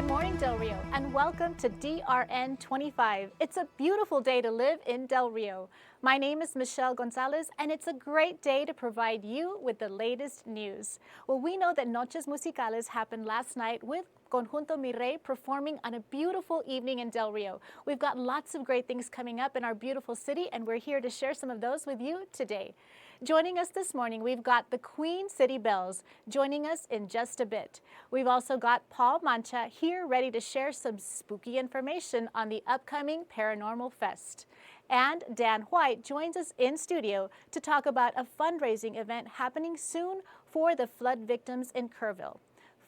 Good morning, Del Rio, and welcome to DRN25. It's a beautiful day to live in Del Rio. My name is Michelle Gonzalez, and it's a great day to provide you with the latest news. Well, we know that Noches Musicales happened last night with Conjunto Mi Rey performing on a beautiful evening in Del Rio. We've got lots of great things coming up in our beautiful city, and we're here to share some of those with you today. Joining us this morning, we've got the Queen City Bells joining us in just a bit. We've also got Paul Mancha here ready to share some spooky information on the upcoming Paranormal Fest. And Dan White joins us in studio to talk about a fundraising event happening soon for the flood victims in Kerrville.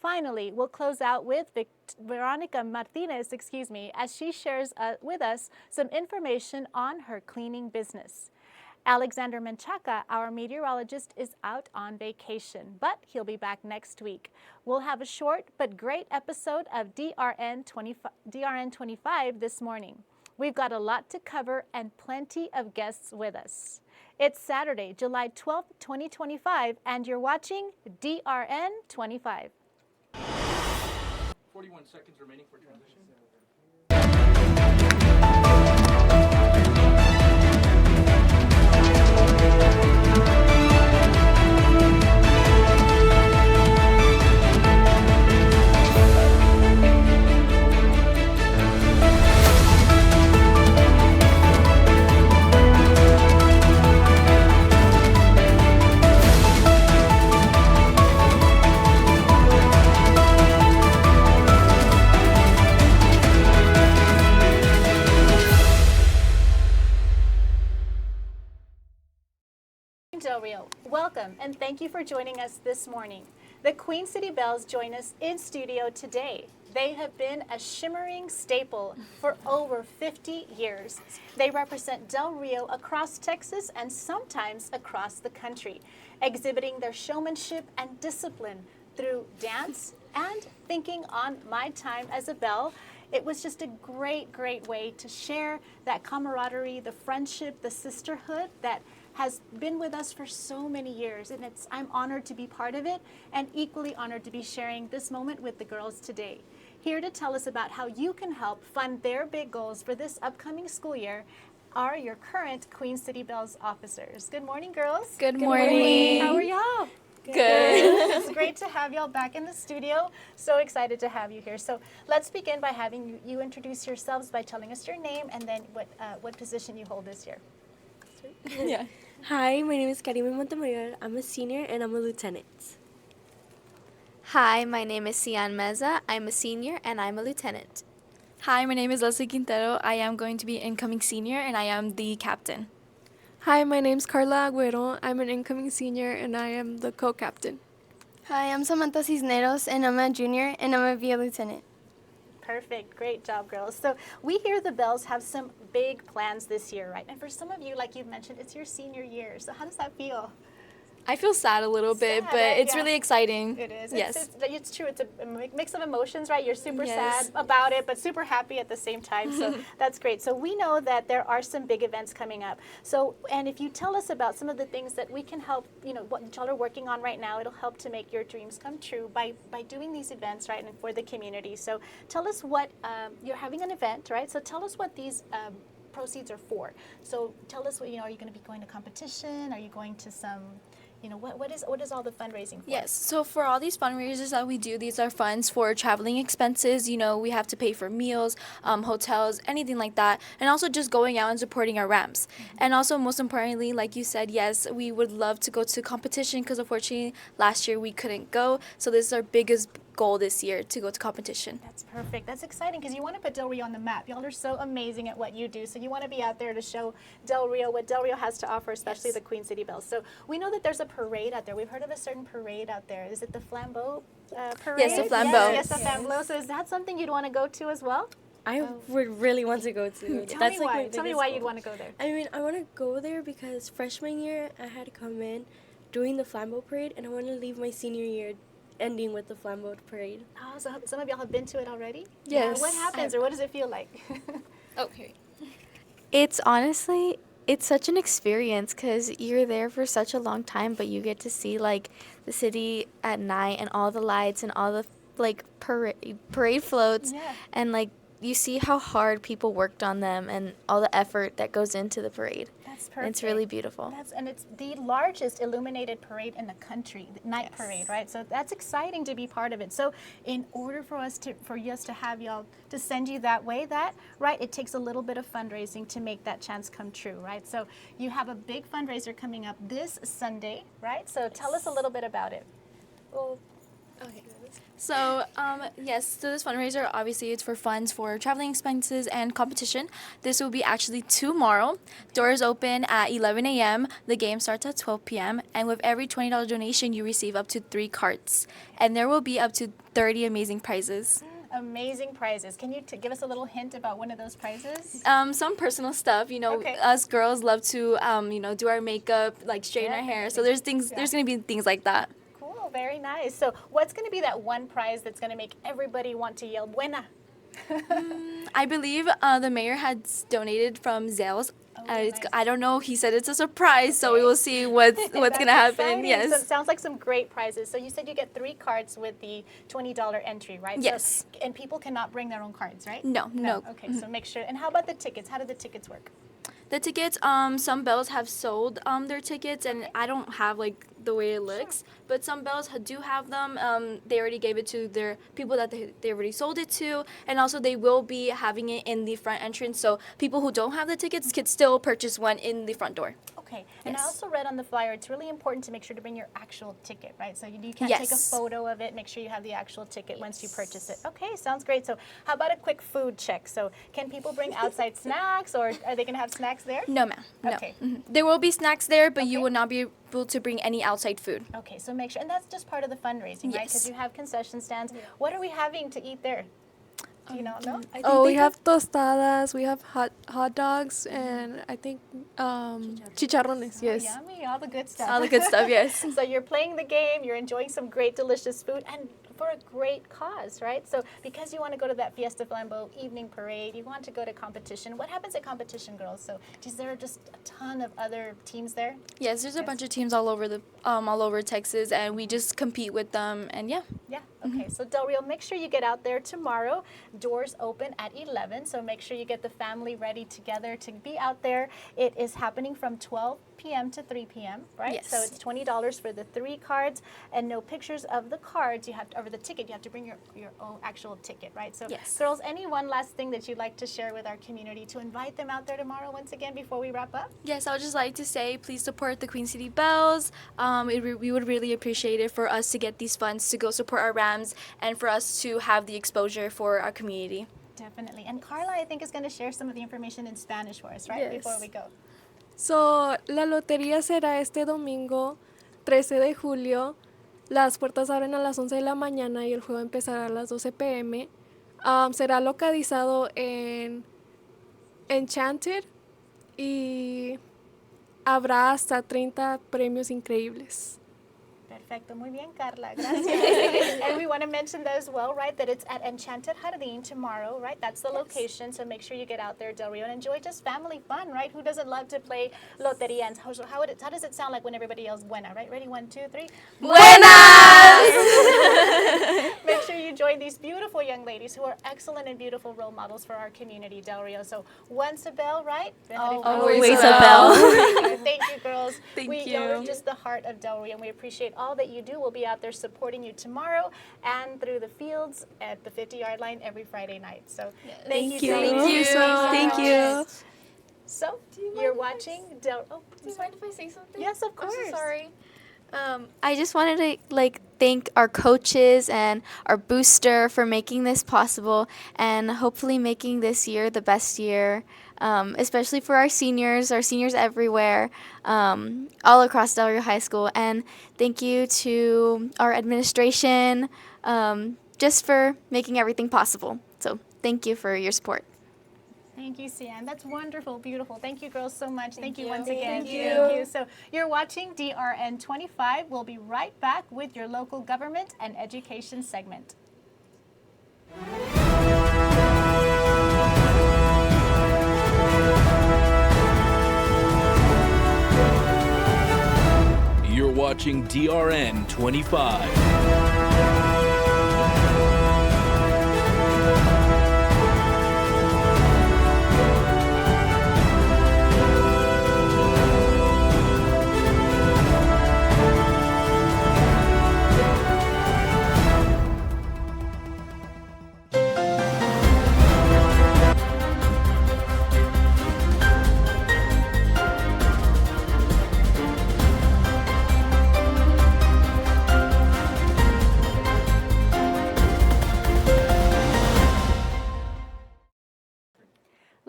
Finally, we'll close out with Veronica Martinez, as she shares with us some information on her cleaning business. Alexander Menchaca, our meteorologist, is out on vacation, but he'll be back next week. We'll have a short but great episode of DRN25 this morning. We've got a lot to cover and plenty of guests with us. It's Saturday, July 12th, 2025, and you're watching DRN25. 41 seconds remaining for transition. Del Rio, welcome and thank you for joining us this morning. The Queen City Bells join us in studio today. They have been a shimmering staple for over 50 years. They represent Del Rio across Texas and sometimes across the country, exhibiting their showmanship and discipline through dance and thinking on my time as a belle. It was just a great, great way to share that camaraderie, the friendship, the sisterhood that has been with us for so many years, and I'm honored to be part of it and equally honored to be sharing this moment with the girls today. Here to tell us about how you can help fund their big goals for this upcoming school year are your current Queen City Bells officers. Good morning, girls. Good morning. How are y'all? Good. It's great to have y'all back in the studio. So excited to have you here. So let's begin by having you introduce yourselves by telling us your name and then what position you hold this year. Yeah. Hi, my name is Karima Montemayor. I'm a senior and I'm a lieutenant. Hi, my name is Cian Meza. I'm a senior and I'm a lieutenant. Hi, my name is Leslie Quintero. I am going to be incoming senior and I am the captain. Hi, my name's Carla Agüero. I'm an incoming senior and I am the co-captain. Hi, I'm Samantha Cisneros and I'm a junior and I'm a VA lieutenant. Perfect. Great job, girls. So we hear the Bells have some big plans this year, right? And for some of you, like you've mentioned, it's your senior year. So how does that feel? I feel sad a little bit, but it's really exciting. It is. Yes. It's true. It's a mix of emotions, right? You're super Yes. sad about it, but super happy at the same time. So that's great. So we know that there are some big events coming up. So, and if you tell us about some of the things that we can help, what y'all are working on right now, it'll help to make your dreams come true by doing these events, right, and for the community. So tell us what, you're having an event, right? So tell us what these proceeds are for. So tell us, are you going to be going to competition? Are you going to some... what is all the fundraising for? Yes, so for all these fundraisers that we do, these are funds for traveling expenses. We have to pay for meals, hotels, anything like that, and also just going out and supporting our ramps. And also, most importantly, like you said, yes, we would love to go to competition because unfortunately last year we couldn't go. So this is our biggest goal this year, to go to competition. That's perfect. That's exciting because you want to put Del Rio on the map. Y'all are so amazing at what you do. So you want to be out there to show Del Rio what Del Rio has to offer, especially the Queen City Bells. So we know that there's a parade out there. We've heard of a certain parade out there. Is it the Flambeau parade? Yes, the Flambeau. Yes, the Flambeau. So is that something you'd want to go to as well? I would really want to go to. Tell me why you'd want to go there. I mean, I want to go there because freshman year I had to come in doing the Flambeau parade, and I want to leave my senior year ending with the Flambeau parade. Oh, so some of y'all have been to it already? Yes. What happens or what does it feel like? Okay. It's such an experience because you're there for such a long time, but you get to see like the city at night and all the lights and all the like parade floats, Yeah. and like you see how hard people worked on them and all the effort that goes into the parade. That's perfect. And it's really beautiful. And it's the largest illuminated parade in the country, the night parade, right? So that's exciting to be part of it. So in order for us to have y'all to send you that way, right, it takes a little bit of fundraising to make that chance come true, right? So you have a big fundraiser coming up this Sunday, right? So tell us a little bit about it. Well, okay. So, yes, so this fundraiser, obviously, it's for funds for traveling expenses and competition. This will be actually tomorrow. Doors open at 11 a.m. The game starts at 12 p.m. And with every $20 donation, you receive up to 3 carts. And there will be up to 30 amazing prizes. Amazing prizes. Can you give us a little hint about one of those prizes? Some personal stuff, Okay. us girls love to, do our makeup, like straighten our hair. So there's things, there's going to be things like that. Cool, very nice. So what's going to be that one prize that's going to make everybody want to yell buena? I believe the mayor had donated from Zales. nice. I don't know. He said it's a surprise, so we will see what's That's gonna happen. exciting. Yes. So it sounds like some great prizes. So you said you get 3 cards with the $20 entry, right? Yes. So, and people cannot bring their own cards, right? No. Okay, so make sure. And how about the tickets? How do the tickets work? The tickets, some bells have sold their tickets, and I don't have like the way it looks, but some bells do have them. They already gave it to their people that they already sold it to, and also they will be having it in the front entrance, so people who don't have the tickets can still purchase one in the front door. Okay, and I Yes. also read on the flyer, it's really important to make sure to bring your actual ticket, right? So you can't take a Yes. photo of it, make sure you have the actual ticket once you purchase it. Okay, sounds great. So how about a quick food check? So can people bring outside snacks, or are they gonna have snacks there? No, ma'am. No. Okay. There will be snacks there, but you Okay. will not be able to bring any outside food. Okay, so make sure, and that's just part of the fundraising, right? Because Yes. you have concession stands. What are we having to eat there? Do you not know? I think Oh, they we have tostadas, we have hot dogs, and I think chicharrones. Yes. Yummy, all the good stuff. All the good stuff, yes. So you're playing the game, you're enjoying some great, delicious food, and for a great cause, right? So because you want to go to that Fiesta Flambeau evening parade, you want to go to competition. What happens at competition, girls? So is there just a ton of other teams there? Yes, there's a bunch of teams all over Texas, and we just compete with them, and yeah. Yeah, okay. So Del Rio, make sure you get out there tomorrow. Doors open at 11, so make sure you get the family ready together to be out there. It is happening from 12 p.m. to 3 p.m., right? Yes. So it's $20 for the 3 cards, and no pictures of the cards. You have to, over the ticket, you have to bring your own actual ticket, right? So Yes. girls, any one last thing that you'd like to share with our community to invite them out there tomorrow once again before we wrap up? Yes, I would just like to say, please support the Queen City Bells. We would really appreciate it for us to get these funds to go support our Rams and for us to have the exposure for our community. Definitely. And Carla, I think, is going to share some of the information in Spanish for us, right? Yes. Before we go. So, la lotería será este domingo, 13 de julio. Las puertas abren a las 11 de la mañana y el juego empezará a las 12 p.m. Será localizado en Enchanted y habrá hasta 30 premios increíbles. Perfecto, muy bien, Carla, gracias. And we want to mention that as well, right, that it's at Enchanted Jardín tomorrow, right? That's the location, so make sure you get out there, Del Rio, and enjoy just family fun, right? Who doesn't love to play lotería? And how does it sound like when everybody yells buena, right? Ready, 1, 2, 3. Make sure you join these beautiful young ladies who are excellent and beautiful role models for our community, Del Rio. So once a bell, right? Always a bell. Thank you, girls. Thank You're you. just the heart of Del Rio, and we appreciate all that you do. We'll be out there supporting you tomorrow and through the fields at the 50-yard line every Friday night. So thank you. Thank you so much. Thank you. So you're watching Del. Oh, Do you mind if I say something? yes, of course. I'm so sorry. I just wanted to thank our coaches and our booster for making this possible and hopefully making this year the best year, especially for our seniors everywhere, all across Del Rio High School. And thank you to our administration just for making everything possible. So thank you for your support. Thank you, Sian. That's wonderful, beautiful. Thank you, girls, so much. Thank you you. once again. Thank you. Thank you. So you're watching DRN25. We'll be right back with your local government and education segment. You're watching DRN 25.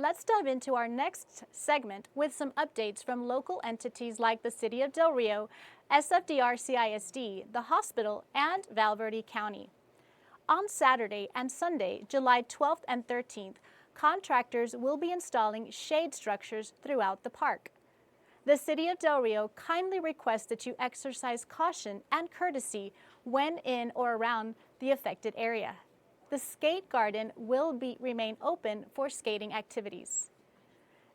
let's dive into our next segment with some updates from local entities like the City of Del Rio, SFDR-CISD, the hospital, and Val Verde County. On Saturday and Sunday, July 12th and 13th, contractors will be installing shade structures throughout the park. The City of Del Rio kindly requests that you exercise caution and courtesy when in or around the affected area. The skate garden will remain open for skating activities.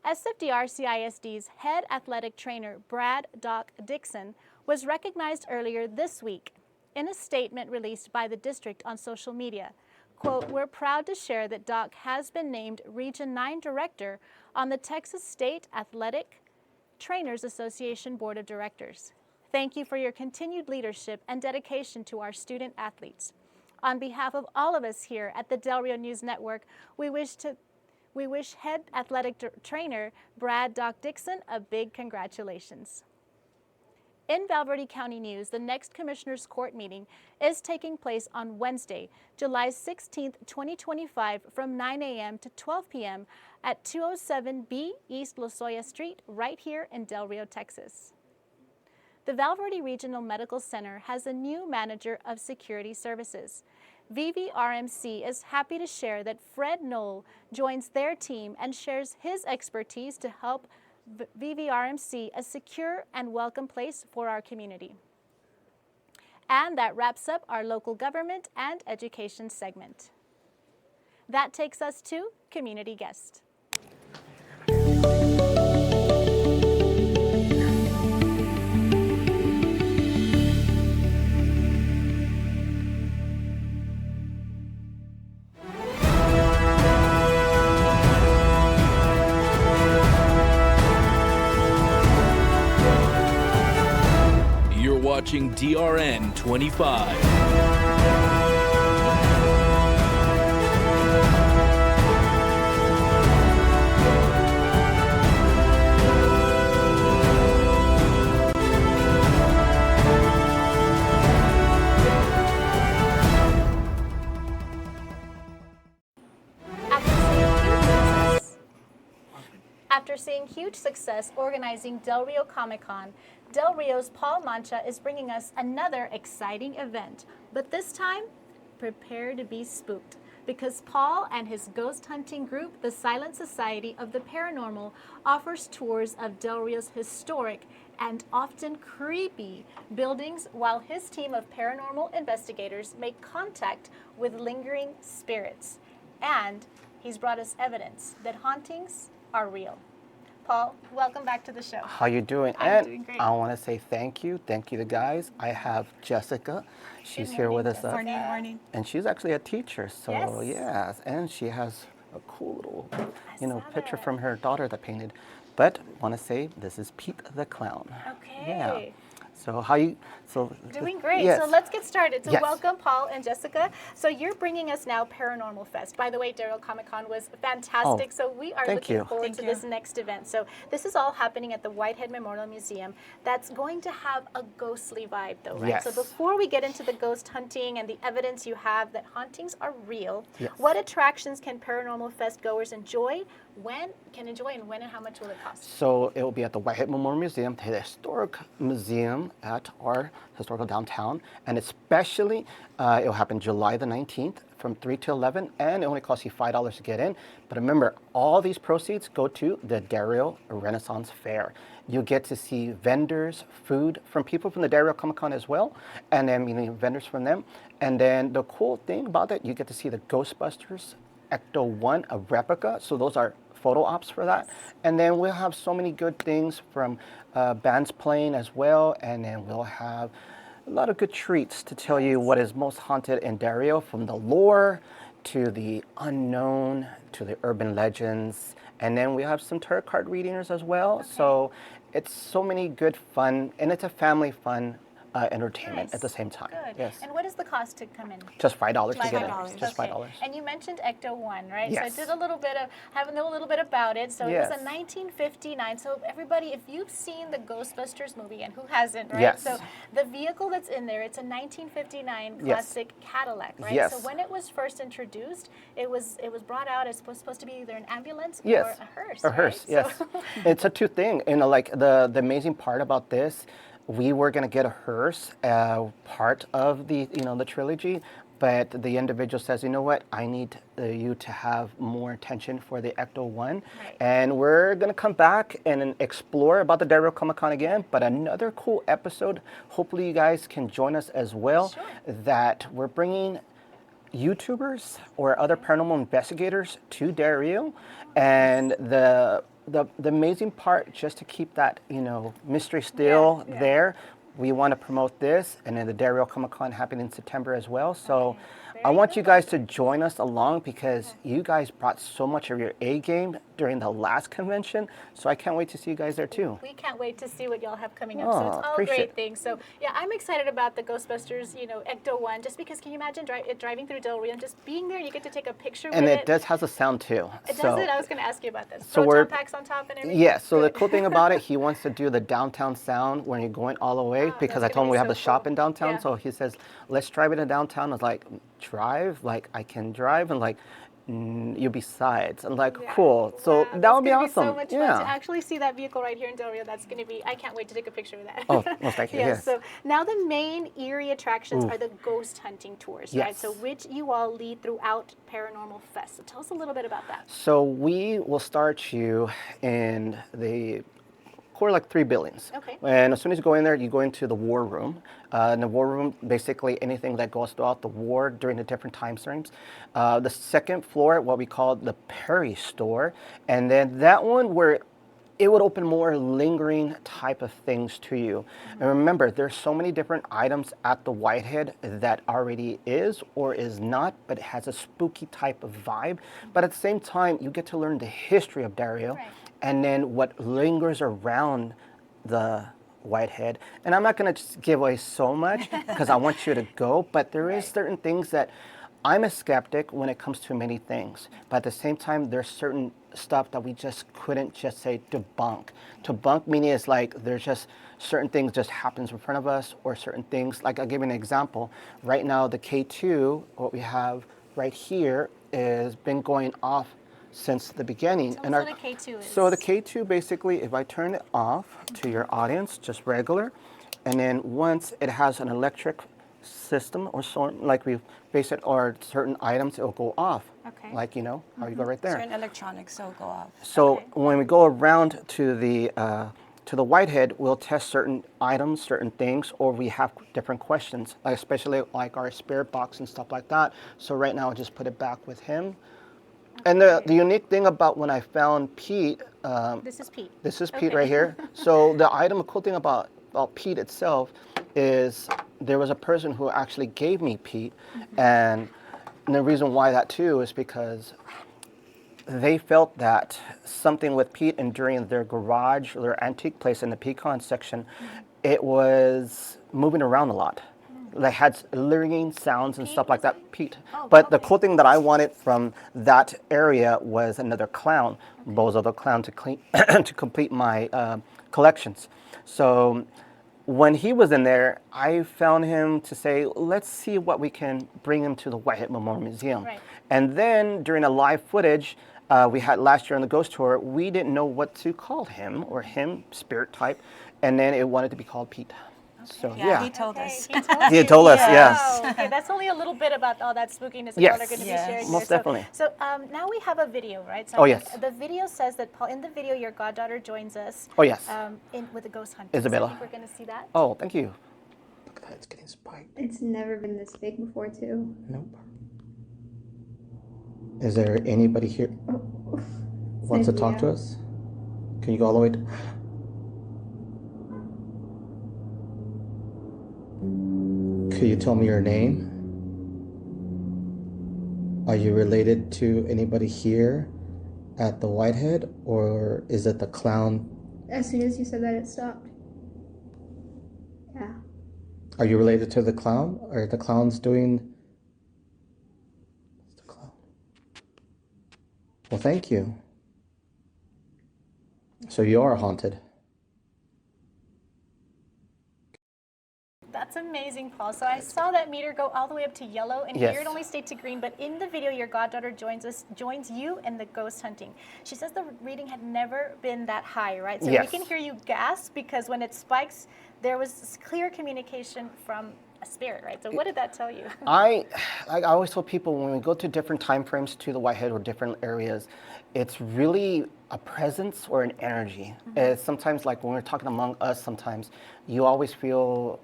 SFDR-CISD's head athletic trainer, Brad "Doc" Dixon, was recognized earlier this week. In a statement released by the district on social media, quote, "We're proud to share that Doc has been named Region 9 Director on the Texas State Athletic Trainers Association Board of Directors. Thank you for your continued leadership and dedication to our student athletes. On behalf of all of us here at the Del Rio News Network, we wish head athletic trainer Brad "Doc" Dixon a big congratulations." In Val Verde County news, the next Commissioners Court meeting is taking place on Wednesday, July 16th, 2025, from 9 a.m. to 12 p.m. at 207B East Lozoya Street, right here in Del Rio, Texas. The Val Verde Regional Medical Center has a new manager of security services. VVRMC is happy to share that Fred Knoll joins their team and shares his expertise to help VVRMC a secure and welcome place for our community. And that wraps up our local government and education segment. That takes us to Community Guest. You're watching DRN25. After seeing huge success organizing Del Rio Comic-Con, Del Rio's Paul Mancha is bringing us another exciting event. But this time, prepare to be spooked, because Paul and his ghost hunting group, the Silent Society of the Paranormal, offers tours of Del Rio's historic and often creepy buildings, while his team of paranormal investigators make contact with lingering spirits. And he's brought us evidence that hauntings are real. Paul, welcome back to the show. How you doing? I'm doing great. I want to say thank you to the guys. I have Jessica. She's here with us. Morning, morning. And she's actually a teacher. So Yes. yes, and she has a cool little, saw picture that. from her daughter that painted. But want to say this is Pete the Clown. Okay. Yeah. So how you? So Doing great. Yes. So let's get started. So Yes. welcome, Paul and Jessica. So you're bringing us now Paranormal Fest. By the way, Del Rio Comic-Con was fantastic. Oh, so we are thank looking you. forward to this next event. So this is all happening at the Whitehead Memorial Museum. That's going to have a ghostly vibe, though, right? So Yes. before we get into the ghost hunting and the evidence you have that hauntings are real, Yes. what attractions can Paranormal Fest goers enjoy? When and when and how much will it cost? So it will be at the Whitehead Memorial Museum, the historic museum at our historical downtown, and especially it will happen July the 19th from 3 to 11, and it only costs you $5 to get in. But remember, all these proceeds go to the Del Rio Renaissance Fair. You get to see vendors, food from people from the Del Rio Comic Con as well, and then vendors from them. And then the cool thing about that, you get to see the Ghostbusters Ecto 1, a replica. So those are photo ops for that. And then we'll have so many good things from bands playing as well. And then we'll have a lot of good treats to tell you what is most haunted in Del Rio, from the lore to the unknown to the urban legends. And then we have some tarot card readers as well. So it's so many good fun, and it's a family fun entertainment Nice. at the same time. Good. Yes. And what is the cost to come in? Just $5 to get in. $5. Just Okay. $5. And you mentioned Ecto One, right? Yes. So I did a little bit of having a little bit about it. So Yes. it was a 1959. So everybody, if you've seen the Ghostbusters movie, and who hasn't, right? Yes. So the vehicle that's in there, it's a 1959 Yes. classic Cadillac, right? Yes. So when it was first introduced, it was brought out as supposed to be either an ambulance Yes. or a hearse. A hearse, right? yes. So It's a two thing. And like the amazing part about this, we were gonna get a hearse part of the the trilogy, but the individual says, you know what, I need you to have more attention for the Ecto One, Right. and we're gonna come back and explore about the Del Rio Comic Con again. But another cool episode. Hopefully, you guys can join us as well. Sure. That we're bringing YouTubers or other paranormal investigators to Del Rio, and the amazing part, just to keep that mystery still Yeah. there, we want to promote this, and then the Del Rio Comic Con happening in September as well. So I Very want you good. guys to join us along, because you guys brought so much of your A game during the last convention. So I can't wait to see you guys there too. we can't wait to see what y'all have coming up. So Oh, it's all appreciate great it. things. So yeah, I'm excited about the Ghostbusters, Ecto One, just because can you imagine driving through Del Rio and just being there? You get to take a picture And with it does has a sound too. It so, does it? I was going to ask you about this. So Proton we're- packs on top and everything? Yeah, so the Good. cool thing about it, he wants to do the downtown sound when you're going all the way, Ah, because that's I told him gonna we be have so the shop cool. in downtown. Yeah. So he says, let's drive it in downtown. I was like, drive? Like, I can drive? And like, you besides. I'm like, Yeah. cool. So Wow, that that's would be gonna awesome. so much fun yeah. to actually see that vehicle right here in Del Rio. That's going to be, I can't wait to take a picture of that. Oh, well, thank you. Yes. So now the main Erie attractions Ooh. are the ghost hunting tours, right? Yes. So which you all lead throughout Paranormal Fest. So tell us a little bit about that. So we will start you in the core like 3 buildings. Okay. And as soon as you go in there, you go into the war room. In the war room, basically anything that goes throughout the war during the different time frames. The second floor, what we call the Perry store. And then that one where it would open more lingering type of things to you. And remember, there's so many different items at the Whitehead that already is or is not, but it has a spooky type of vibe. But at the same time, you get to learn the history of Del Rio. Right. And then what lingers around the Whitehead. And I'm not going to just give away so much because I want you to go, but there is certain things that I'm a skeptic when it comes to many things. But at the same time, there's certain stuff that we just couldn't just say debunk. Debunk meaning is like there's just certain things just happens in front of us, or certain things, like I'll give you an example. Right now, the K2, what we have right here, is been going off since the beginning. Tell us what a K2 is. So the K2, basically, if I turn it off to your audience, just regular, and then once it has an electric system or sort, like we've based it, or certain items, it'll go off. Okay. Like, how you go right there. Certain electronics will go off. So Okay. when we go around to the Whitehead, we'll test certain items, certain things, or we have different questions, like especially like our spirit box and stuff like that. So right now, I'll just put it back with him. And the unique thing about when I found Pete, This is Pete. this is Pete Okay. right here. So the cool thing about Pete itself is there was a person who actually gave me Pete, and the reason why that too is because they felt that something with Pete, and during their garage, their antique place in the pecan section, it was moving around a lot. They had ringing sounds and stuff like that. Pete. Oh, But the okay. cool thing that I wanted from that area was another clown, Bozo the Clown, to to complete my collections. So when he was in there, I found him to say, let's see what we can bring him to the Whitehead Memorial Museum. Right. And then during a live footage we had last year on the Ghost Tour, we didn't know what to call him, or him, spirit type, and then it wanted to be called Pete. So Yeah, he told Okay, us. He told He you. told us, Wow. yes. Okay, that's only a little bit about all that spookiness that Yes. y'all are going to Yes. be sharing Most here. So- definitely. So now we have a video, right? So Oh, yes. The video says that Paul, in the video, your goddaughter joins us. Oh, yes. With the ghost hunter. Isabella. So I think we're going to see that. Oh, thank you. Look at that, it's getting spiked. It's never been this big before, too. Nope. Is there anybody here wants to talk to us? Can you go all the way? Could you tell me your name? Are you related to anybody here at the Whitehead, or is it the clown? As soon as you said that, it stopped. Yeah. Are you related to the clown? Are the clowns doing... What's the clown? Well, thank you. So you are haunted. That's amazing, Paul. So I saw that meter go all the way up to yellow, and Yes. here it only stayed to green. But in the video, your goddaughter joins you in the ghost hunting. She says the reading had never been that high, right? So Yes. we can hear you gasp because when it spikes, there was clear communication from a spirit, right? So what did that tell you? I always tell people when we go to different time frames to the Whitehead or different areas, it's really a presence or an energy. It's sometimes like when we're talking among us, sometimes you always feel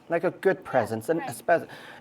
like a good presence. And,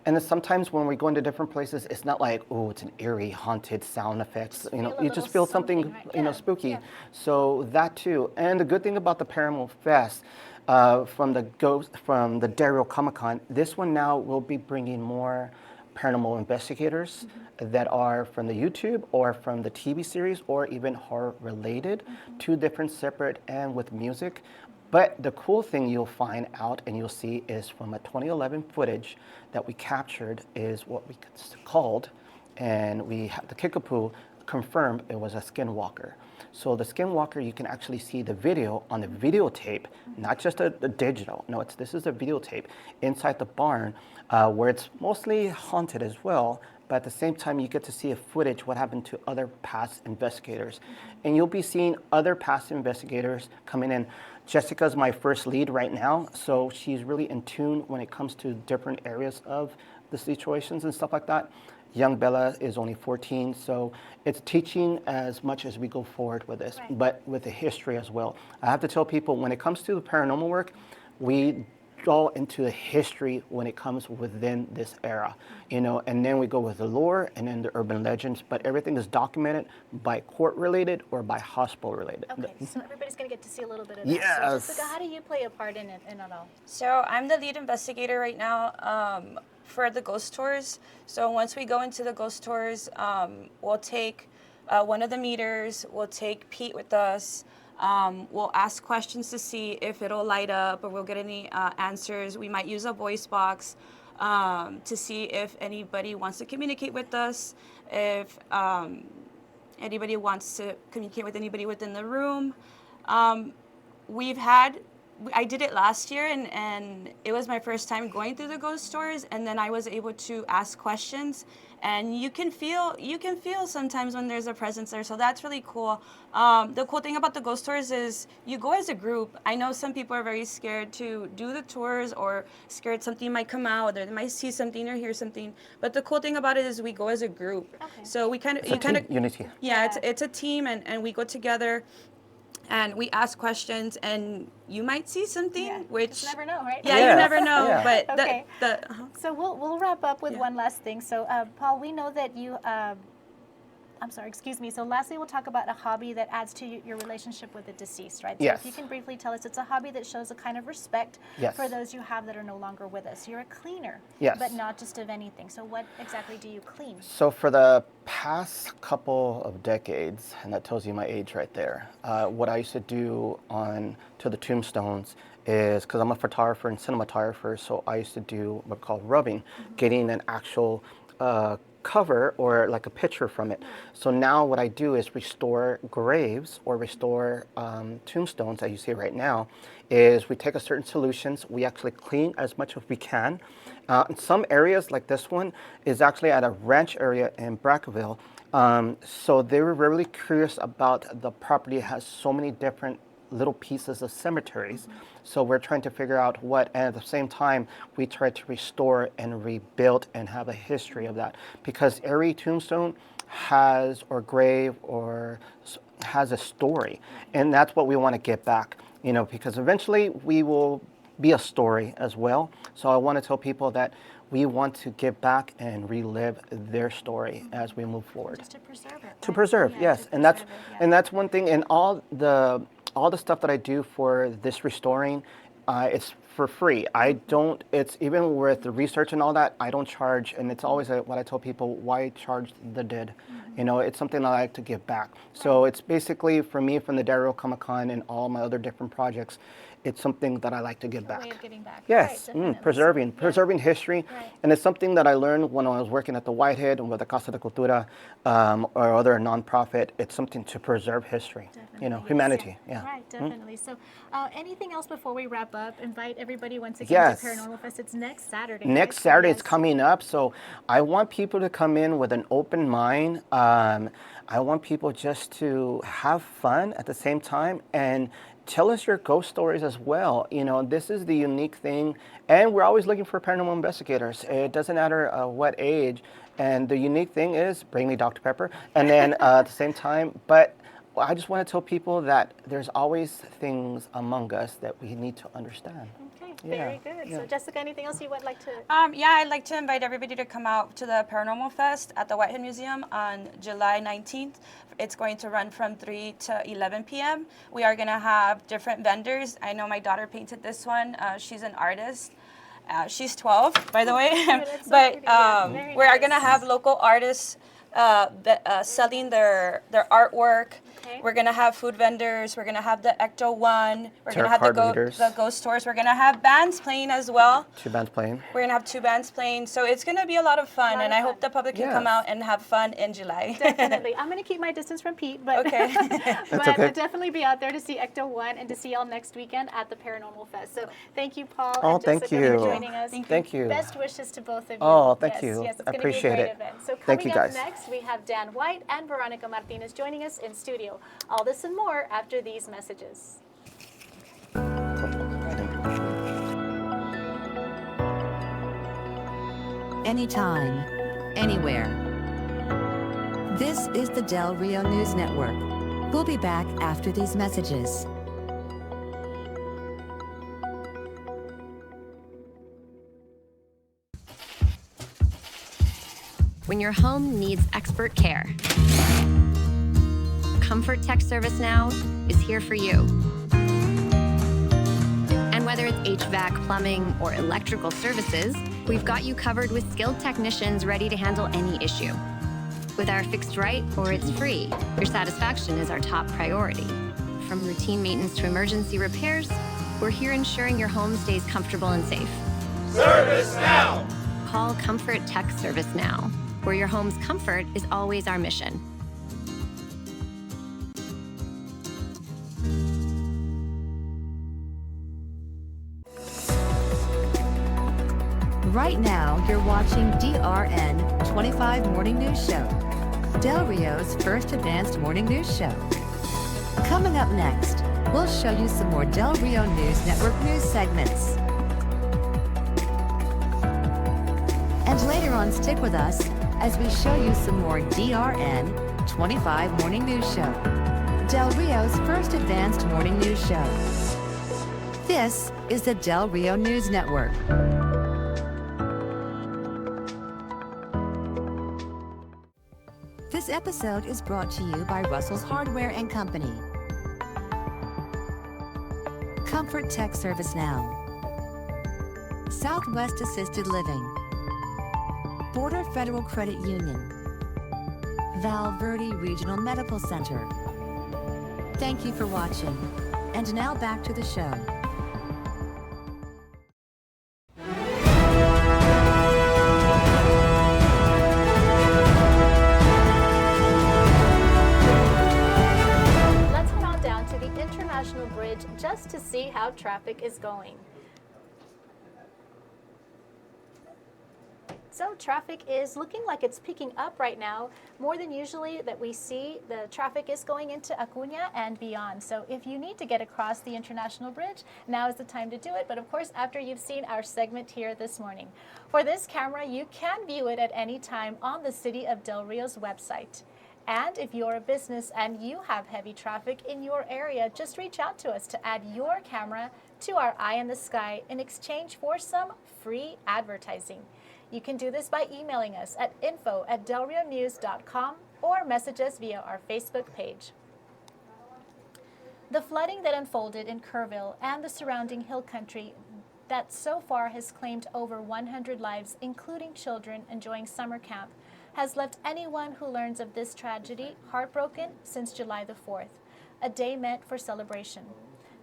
and then sometimes when we go into different places, it's not like, oh, it's an eerie, haunted sound effects. You know, you just feel something, right? you know, spooky. So that too. And the good thing about the Paranormal Fest, from the Dario Comic Con, this one now will be bringing more paranormal investigators that are from the YouTube or from the TV series or even horror related, two different separate and with music. But the cool thing you'll find out and you'll see is from a 2011 footage that we captured is what we called, and we have the Kickapoo confirmed it was a skinwalker. So the skinwalker, you can actually see the video on the videotape, not just a digital. No, this is a videotape inside the barn where it's mostly haunted as well. But at the same time, you get to see a footage what happened to other past investigators. And you'll be seeing other past investigators coming in. Jessica's my first lead right now, so she's really in tune when it comes to different areas of the situations and stuff like that. Young Bella is only 14, so it's teaching as much as we go forward with this, but with the history as well. I have to tell people, when it comes to the paranormal work, we go into the history when it comes within this era, you know, and then we go with the lore and then the urban legends, but everything is documented by court related or by hospital related. Okay, so everybody's going to get to see a little bit of that. Yes. So Jessica, how do you play a part in it all? So I'm the lead investigator right now for the ghost tours. So once we go into the ghost tours, we'll take one of the meters, we'll take Pete with us. We'll ask questions to see if it'll light up or we'll get any answers. We might use a voice box to see if anybody wants to communicate with us, if anybody wants to communicate with anybody within the room. I did it last year, and it was my first time going through the ghost tours, and then I was able to ask questions, and you can feel sometimes when there's a presence there, so that's really cool. The cool thing about the ghost tours is you go as a group. I know some people are very scared to do the tours or scared something might come out, or they might see something or hear something, but the cool thing about it is we go as a group. Okay. So we kind of unity. Yeah, it's a team, and we go together. And we ask questions, and you might see something, which just never know, right? Yeah, you never know. Yeah. But Okay. So we'll wrap up with one last thing. So Paul, we know that you. I'm sorry, excuse me. So lastly, we'll talk about a hobby that adds to your relationship with the deceased, right? So Yes. if you can briefly tell us, it's a hobby that shows a kind of respect Yes. for those you have that are no longer with us. You're a cleaner, Yes. but not just of anything. So what exactly do you clean? So for the past couple of decades, and that tells you my age right there, what I used to do to the tombstones is, because I'm a photographer and cinematographer, so I used to do what's called rubbing, getting an actual cover or like a picture from it. So now what I do is restore graves or restore tombstones that you see right now, is we take a certain solutions, we actually clean as much as we can. In some areas like this one is actually at a ranch area in Brackenville. So they were really curious about the property. It has so many different little pieces of cemeteries. So we're trying to figure out what, and at the same time, we try to restore and rebuild and have a history of that. Because every tombstone has, or grave, or has a story. And that's what we want to get back, you know, because eventually we will be a story as well. So I want to tell people that we want to get back and relive their story as we move forward. Just to preserve it. To preserve, yes. And that's one thing. And all the stuff that I do for this restoring, it's for free. It's even with the research and all that, I don't charge. And it's always what I tell people, why charge the dead? You know, it's something I like to give back. So it's basically, for me, from the Dario Comic Con and all my other different projects, it's something that I like to give A back. way of giving back. Yes, Right, definitely. preserving history. Right. And it's something that I learned when I was working at the Whitehead and with the Casa de Cultura or other nonprofit. It's something to preserve history, Definitely, yes. humanity. Yeah. Right, definitely. So anything else before we wrap up? Invite everybody once again Yes. to Paranormal Fest. It's next Saturday. Next right? Saturday Yes. it's coming up, so I want people to come in with an open mind. I want people just to have fun at the same time and tell us your ghost stories as well. This is the unique thing, and we're always looking for paranormal investigators. It doesn't matter what age, and the unique thing is bring me Dr. Pepper, and then at the same time, but I just want to tell people that there's always things among us that we need to understand. Okay, very good. yeah. So Jessica, anything else you would like to? Yeah, I'd like to invite everybody to come out to the Paranormal Fest at the Whitehead Museum on July 19th. It's going to run from 3 to 11 p.m. We are going to have different vendors. I know my daughter painted this one. She's an artist. She's 12, by the way. that's so But pretty. Yeah, very we are nice. going to have local artists selling their artwork. Okay. We're going to have food vendors. We're going to have the Ecto One. We're going to Tarot have card readers. the ghost tours. We're going to have bands playing as well. 2 bands playing. We're going to have 2 bands playing. So it's going to be a lot of fun. And I hope the public can come Yes. out and have fun in July. Definitely. I'm going to keep my distance from Pete, but, Okay. but okay. definitely be out there to see Ecto One and to see y'all next weekend at the Paranormal Fest. So thank you, Paul Oh, and thank Jessica, you. for joining us. Thank you. Best wishes to both of you. Oh, thank yes, you. Yes, it's I going to be a appreciate great it. event. So Thank coming you, up guys. next, we have Dan White and Veronica Martinez joining us in studio. All this and more after these messages. Anytime, anywhere. This is the Del Rio News Network. We'll be back after these messages. When your home needs expert care, Comfort Tech Service Now is here for you. And whether it's HVAC, plumbing, or electrical services, we've got you covered with skilled technicians ready to handle any issue. With our fixed right or it's free, your satisfaction is our top priority. From routine maintenance to emergency repairs, we're here ensuring your home stays comfortable and safe. Service Now! Call Comfort Tech Service Now, where your home's comfort is always our mission. Right now, you're watching DRN25 Morning News Show, Del Rio's first advanced morning news show. Coming up next, we'll show you some more Del Rio News Network news segments. And later on, stick with us as we show you some more DRN25 Morning News Show, Del Rio's first advanced morning news show. This is the Del Rio News Network. This episode is brought to you by Russell's Hardware and Company, Comfort Tech Service Now, Southwest Assisted Living, Border Federal Credit Union, Val Verde Regional Medical Center. Thank you for watching. And now back to the show. Let's head on down to the International Bridge just to see how traffic is going. So traffic is looking like it's picking up right now, more than usually that we see. The traffic is going into Acuña and beyond. So if you need to get across the International Bridge, now is the time to do it. But of course, after you've seen our segment here this morning. For this camera, you can view it at any time on the City of Del Rio's website. And if you're a business and you have heavy traffic in your area, just reach out to us to add your camera to our Eye in the Sky in exchange for some free advertising. You can do this by emailing us at info@delrionews.com or message us via our Facebook page. The flooding that unfolded in Kerrville and the surrounding hill country that so far has claimed over 100 lives, including children enjoying summer camp, has left anyone who learns of this tragedy heartbroken since July the 4th, a day meant for celebration.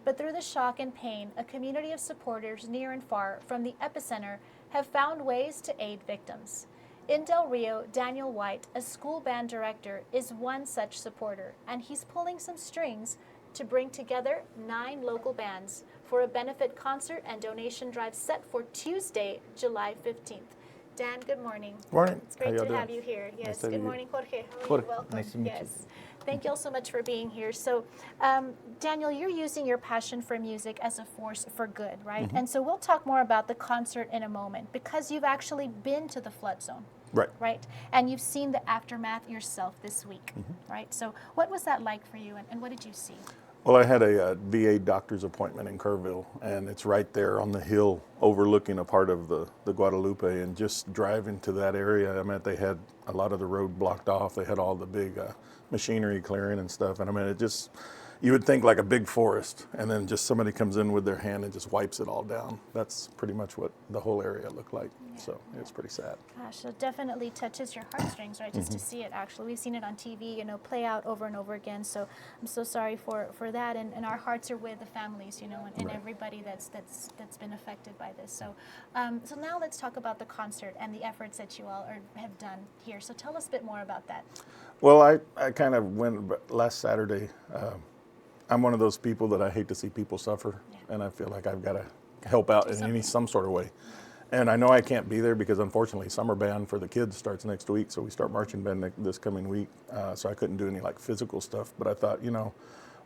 But through the shock and pain, a community of supporters near and far from the epicenter have found ways to aid victims. In Del Rio, Daniel White, a school band director, is one such supporter, and he's pulling some strings to bring together 9 local bands for a benefit concert and donation drive set for Tuesday, July 15th. Dan, good morning. Morning. It's great to have you here. Yes. Nice to have good you. morning, Jorge. How are Jorge, you? Welcome. nice to meet you. Yes. Thank you all so much for being here. So, Daniel, you're using your passion for music as a force for good, right? Mm-hmm. And so we'll talk more about the concert in a moment because you've actually been to the flood zone. Right. Right? And you've seen the aftermath yourself this week, right? So what was that like for you and what did you see? Well, I had a VA doctor's appointment in Kerrville, and it's right there on the hill overlooking a part of the Guadalupe, and just driving to that area, I mean, they had a lot of the road blocked off. They had all the big machinery clearing and stuff, and I mean, it just, you would think like a big forest, and then just somebody comes in with their hand and just wipes it all down. That's pretty much what the whole area looked like. So it's pretty sad. Gosh, it definitely touches your heartstrings, right? Just to see it actually. We've seen it on TV, you know, play out over and over again. So I'm so sorry for that. And our hearts are with the families, you know, and everybody that's been affected by this. So so now let's talk about the concert and the efforts that you all have done here. So tell us a bit more about that. Well, I kind of went last Saturday. I'm one of those people that I hate to see people suffer, and I feel like I've got to help out in some sort of way. And I know I can't be there because unfortunately summer band for the kids starts next week, so we start marching band this coming week. So I couldn't do any like physical stuff, but I thought, you know,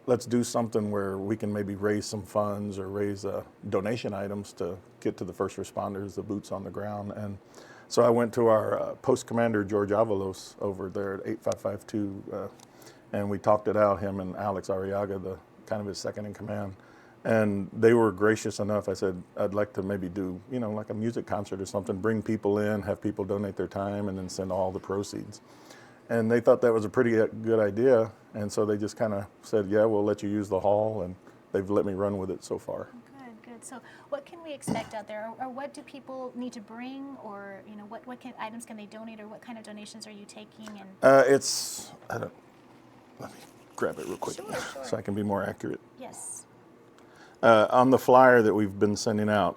let's do something where we can maybe raise some funds or raise donation items to get to the first responders, the boots on the ground. And so I went to our post commander, George Avalos, over there at 8552, and we talked it out, him and Alex Arriaga, the kind of his second in command. And they were gracious enough. I said, I'd like to maybe do, you know, like a music concert or something, bring people in, have people donate their time, and then send all the proceeds. And they thought that was a pretty good idea. And so they just kind of said, yeah, we'll let you use the hall. And they've let me run with it so far. Good. So what can we expect out there? Or what do people need to bring? Or, you know, what items can they donate? Or what kind of donations are you taking? And let me grab it real quick so I can be more accurate. Yes. On the flyer that we've been sending out,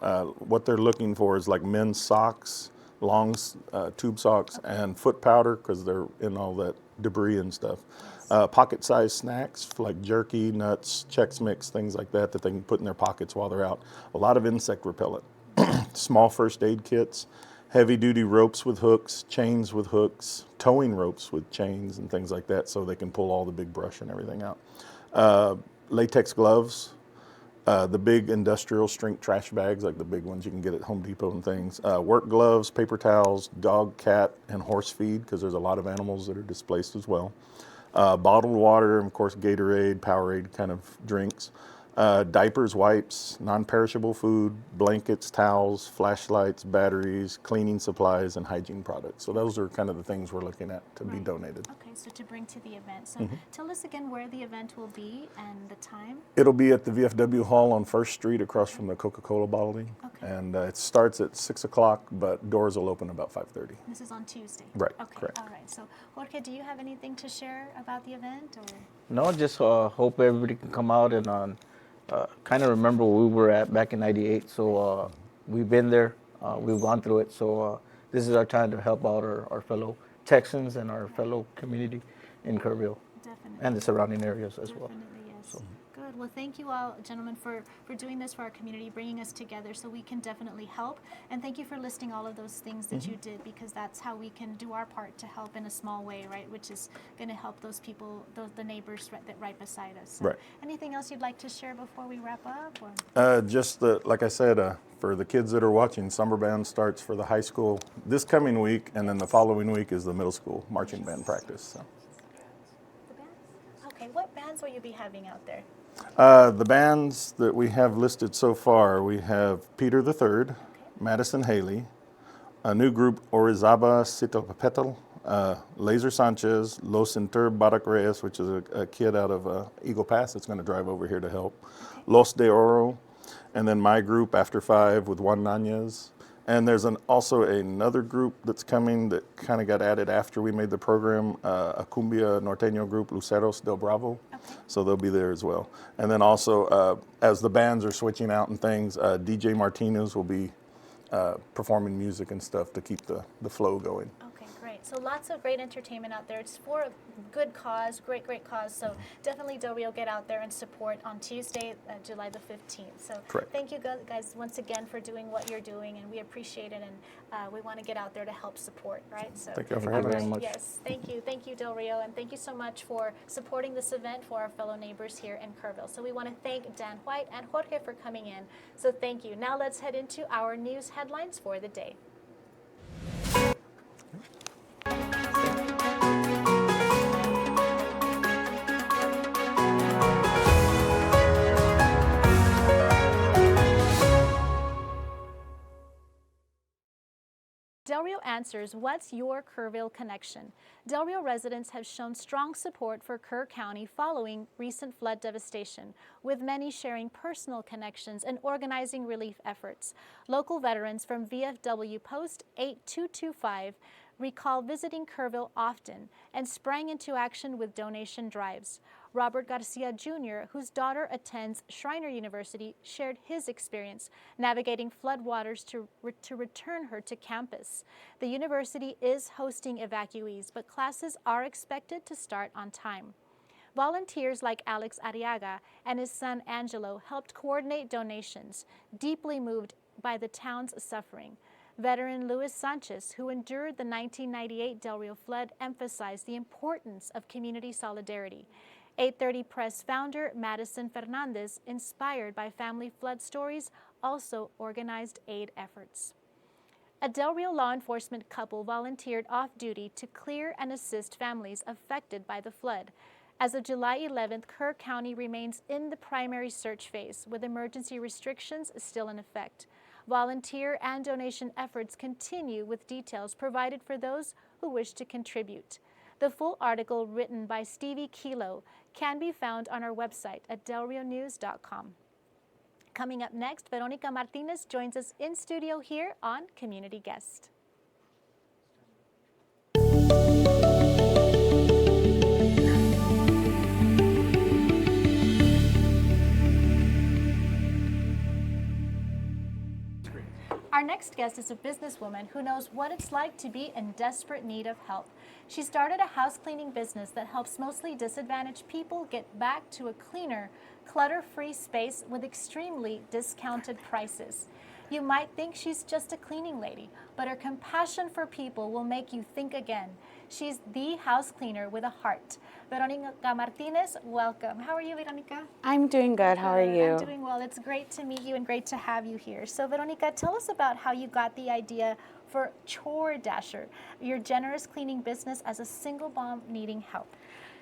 what they're looking for is like men's socks, long tube socks, and foot powder because they're in all that debris and stuff. Pocket-sized snacks like jerky, nuts, Chex Mix, things like that they can put in their pockets while they're out. A lot of insect repellent. Small first aid kits, heavy-duty ropes with hooks, chains with hooks, towing ropes with chains and things like that so they can pull all the big brush and everything out. Latex gloves. The big industrial strength trash bags, like the big ones you can get at Home Depot and things. Work gloves, paper towels, dog, cat, and horse feed, because there's a lot of animals that are displaced as well. Bottled water, and of course Gatorade, Powerade kind of drinks. Diapers, wipes, non-perishable food, blankets, towels, flashlights, batteries, cleaning supplies, and hygiene products. So those are kind of the things we're looking at to be donated. Okay, so to bring to the event. So tell us again where the event will be and the time. It'll be at the VFW Hall on 1st Street across from the Coca-Cola bottling. Okay. And it starts at 6 o'clock, but doors will open about 5:30. This is on Tuesday. Right, okay, correct. All right. So Jorge, do you have anything to share about the event? Or? No, just hope everybody can come out and kind of remember where we were at back in '98. So we've been there, we've gone through it. So this is our time to help out our fellow Texans and our fellow community in Kerrville. Definitely. And the surrounding areas as well. Definitely, yes. So. Good. Well, thank you all, gentlemen, for doing this for our community, bringing us together so we can definitely help. And thank you for listing all of those things that you did, because that's how we can do our part to help in a small way, right? Which is going to help those people, the neighbors right beside us. So right. Anything else you'd like to share before we wrap up? Or? Just like I said, for the kids that are watching, summer band starts for the high school this coming week, and then the following week is the middle school marching band practice. So. The bands? Okay. What bands will you be having out there? The bands that we have listed so far, we have Peter III, Madison Haley, a new group Orizaba Citopapetal, Laser Sanchez, Los Inter Barak Reyes, which is a kid out of Eagle Pass that's going to drive over here to help, Los de Oro, and then my group After Five with Juan Nanez. And there's also another group that's coming that kind of got added after we made the program, a cumbia norteño group, Luceros del Bravo. So they'll be there as well. And then also, as the bands are switching out and things, DJ Martinez will be performing music and stuff to keep the flow going. Okay, great. So lots of great entertainment out there. It's for a good cause, great cause. So definitely Del Rio, get out there and support on Tuesday, July the 15th. So Correct. Thank you guys once again for doing what you're doing, and we appreciate it, and we want to get out there to help support, right? So Thank you for having us. very much. Yes, thank you Del Rio, and thank you so much for supporting this event for our fellow neighbors here in Kerrville. So we want to thank Dan White and Jorge for coming in. So thank you. Now let's head into our news headlines for the day. Del Rio answers, what's your Kerrville connection? Del Rio residents have shown strong support for Kerr County following recent flood devastation, with many sharing personal connections and organizing relief efforts. Local veterans from VFW Post 8225 recall visiting Kerrville often and sprang into action with donation drives. Robert Garcia Jr., whose daughter attends Schreiner University, shared his experience navigating floodwaters to return her to campus. The university is hosting evacuees, but classes are expected to start on time. Volunteers like Alex Arriaga and his son Angelo helped coordinate donations, deeply moved by the town's suffering. Veteran Luis Sanchez, who endured the 1998 Del Rio flood, emphasized the importance of community solidarity. 830 Press founder Madison Fernandez, inspired by family flood stories, also organized aid efforts. A Del Rio law enforcement couple volunteered off-duty to clear and assist families affected by the flood. As of July 11th, Kerr County remains in the primary search phase, with emergency restrictions still in effect. Volunteer and donation efforts continue, with details provided for those who wish to contribute. The full article, written by Stevie Kilo, can be found on our website at delrionews.com. Coming up next, Veronica Martinez joins us in studio here on Community Guest. Our next guest is a businesswoman who knows what it's like to be in desperate need of help. She started a house cleaning business that helps mostly disadvantaged people get back to a cleaner, clutter-free space with extremely discounted prices. You might think she's just a cleaning lady, but her compassion for people will make you think again. She's the house cleaner with a heart. Veronica Martinez, welcome. How are you, Veronica? I'm doing good. How are you? I'm doing well. It's great to meet you and great to have you here. So, Veronica, tell us about how you got the idea for Chore Dasher, your generous cleaning business as a single mom needing help.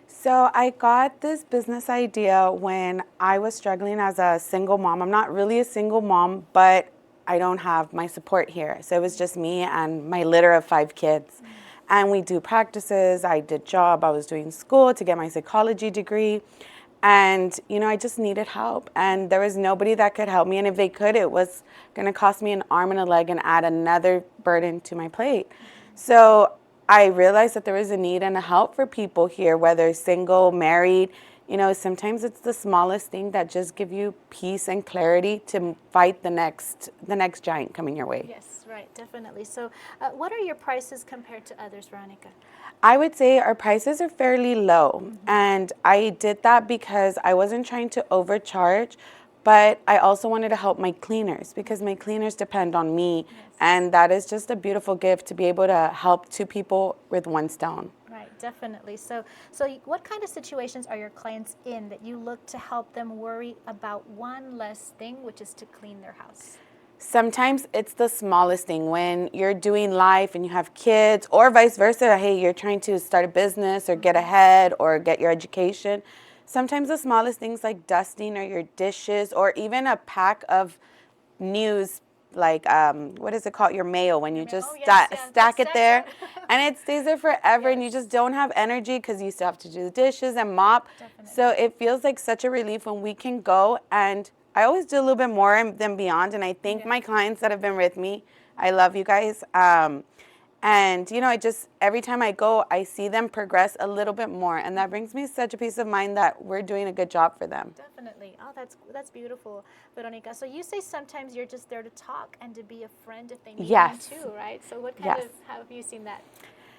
So I got this business idea when I was struggling as a single mom. I'm not really a single mom, but I don't have my support here. So it was just me and my litter of 5 kids. And we do practices, I did job, I was doing school to get my psychology degree. And, you know, I just needed help. And there was nobody that could help me. And if they could, it was going to cost me an arm and a leg and add another burden to my plate. So I realized that there was a need and a help for people here, whether single, married. You know, sometimes it's the smallest thing that just give you peace and clarity to fight the next giant coming your way. Yes, right, definitely. So what are your prices compared to others, Veronica? I would say our prices are fairly low. And I did that because I wasn't trying to overcharge, but I also wanted to help my cleaners because my cleaners depend on me. Yes. And that is just a beautiful gift to be able to help 2 people with 1 stone. Right, definitely. So what kind of situations are your clients in that you look to help them worry about one less thing, which is to clean their house? Sometimes it's the smallest thing when you're doing life and you have kids, or vice versa. Hey, you're trying to start a business or get ahead or get your education. Sometimes the smallest things like dusting or your dishes or even a pack of news, like what is it called, your mail, when you just stack it there and it stays there forever. Yes. And you just don't have energy because you still have to do the dishes and mop. Definitely. So it feels like such a relief when we can go, and I always do a little bit more than beyond, and I thank my clients that have been with me. I love you guys. And, you know, every time I go, I see them progress a little bit more. And that brings me such a peace of mind that we're doing a good job for them. Definitely. Oh, that's beautiful, Veronica. So you say sometimes you're just there to talk and to be a friend if they need one too, right? So what kind of, how have you seen that?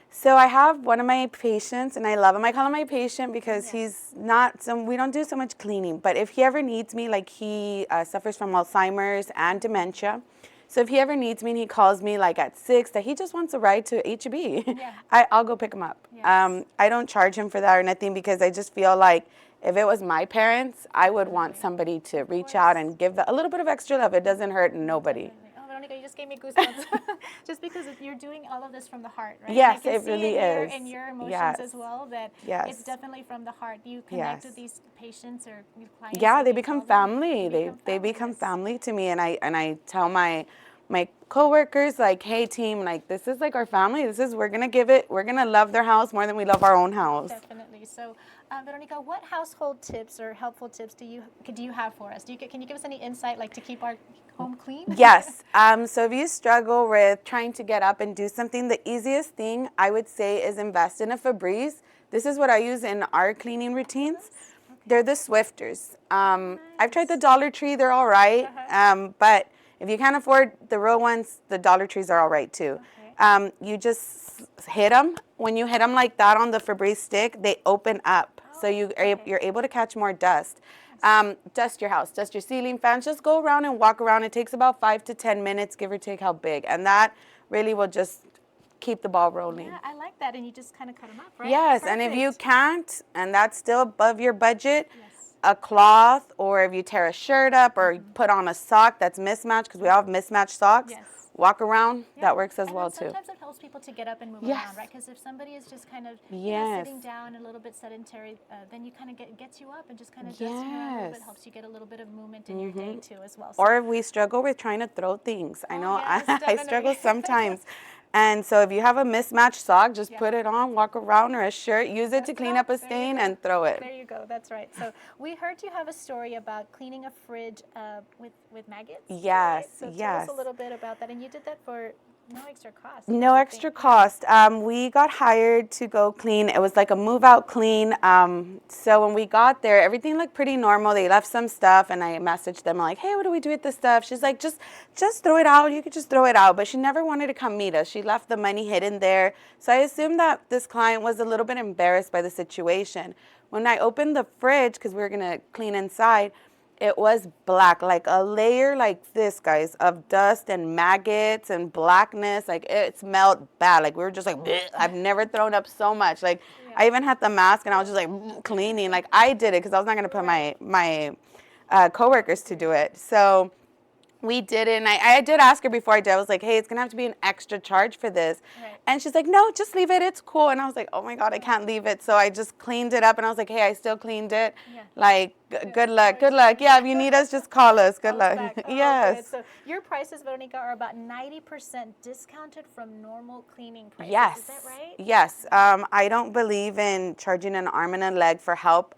So I have one of my patients, and I love him. I call him my patient because he's not, we don't do so much cleaning. But if he ever needs me, like he suffers from Alzheimer's and dementia. So if he ever needs me and he calls me like at 6 that he just wants a ride to HEB, I'll go pick him up. Yes. I don't charge him for that or nothing because I just feel like if it was my parents, I would want somebody to reach out and give a little bit of extra love. It doesn't hurt nobody. Veronica, you just gave me goosebumps. Just because you're doing all of this from the heart, right? Yes, and I can it see really in is. In your emotions as well that it's definitely from the heart. You connect with these patients or clients. Yeah, they become family. They become family to me, and I tell my coworkers, like, hey team, like this is like our family. We're gonna love their house more than we love our own house. Definitely. So, Veronica, what household tips or helpful tips do you have for us? Can you give us any insight, like to keep our home clean? Yes. So if you struggle with trying to get up and do something, the easiest thing I would say is invest in a Febreze. This is what I use in our cleaning routines. Okay. They're the Swifters. I've tried the Dollar Tree. They're all right. But if you can't afford the real ones, the Dollar Trees are all right too. Okay. You just hit them. When you hit them like that on the Febreze stick, they open up. So you're able to catch more dust. Dust your house, dust your ceiling fans. Just go around and walk around. It takes about 5 to 10 minutes, give or take how big. And that really will just keep the ball rolling. Yeah, I like that. And you just kind of cut them up, right? Yes, and if you can't, and that's still above your budget, a cloth, or if you tear a shirt up or put on a sock that's mismatched, because we all have mismatched socks. Walk around, that works as well too. Sometimes it helps people to get up and move around, right? Because if somebody is just kind of sitting down, a little bit sedentary, then you kind of gets you up and just kind of dusting around a little bit, helps you get a little bit of movement in your day too as well. So. Or if we struggle with trying to throw things. I know I struggle sometimes. And so if you have a mismatched sock, just put it on, walk around, or a shirt, use it to clean up a stain and throw it. There you go, that's right. So we heard you have a story about cleaning a fridge with maggots. Yes, right? So tell us a little bit about that. And you did that for no extra cost. No extra cost. We got hired to go clean. It was like a move out clean. So when we got there, everything looked pretty normal. They left some stuff and I messaged them like, hey, what do we do with this stuff? She's like, just throw it out. You could just throw it out. But she never wanted to come meet us. She left the money hidden there. So I assumed that this client was a little bit embarrassed by the situation. When I opened the fridge, because we were going to clean inside, it was black, like a layer like this, guys, of dust and maggots and blackness. Like it smelled bad. Like we were just like, bleh. I've never thrown up so much. Like I even had the mask and I was just like cleaning. Like I did it because I was not going to put my coworkers to do it. So we did it, and I did ask her before I did. I was like, hey, it's going to have to be an extra charge for this. Right. And she's like, no, just leave it. It's cool. And I was like, oh, my God, I can't leave it. So I just cleaned it up, and I was like, hey, I still cleaned it. Yeah. Like, good luck, good luck. Yeah, if you need us, just call us. Good luck. Yes. Okay. So your prices, Veronica, are about 90% discounted from normal cleaning prices. Yes. Is that right? Yes. I don't believe in charging an arm and a leg for help.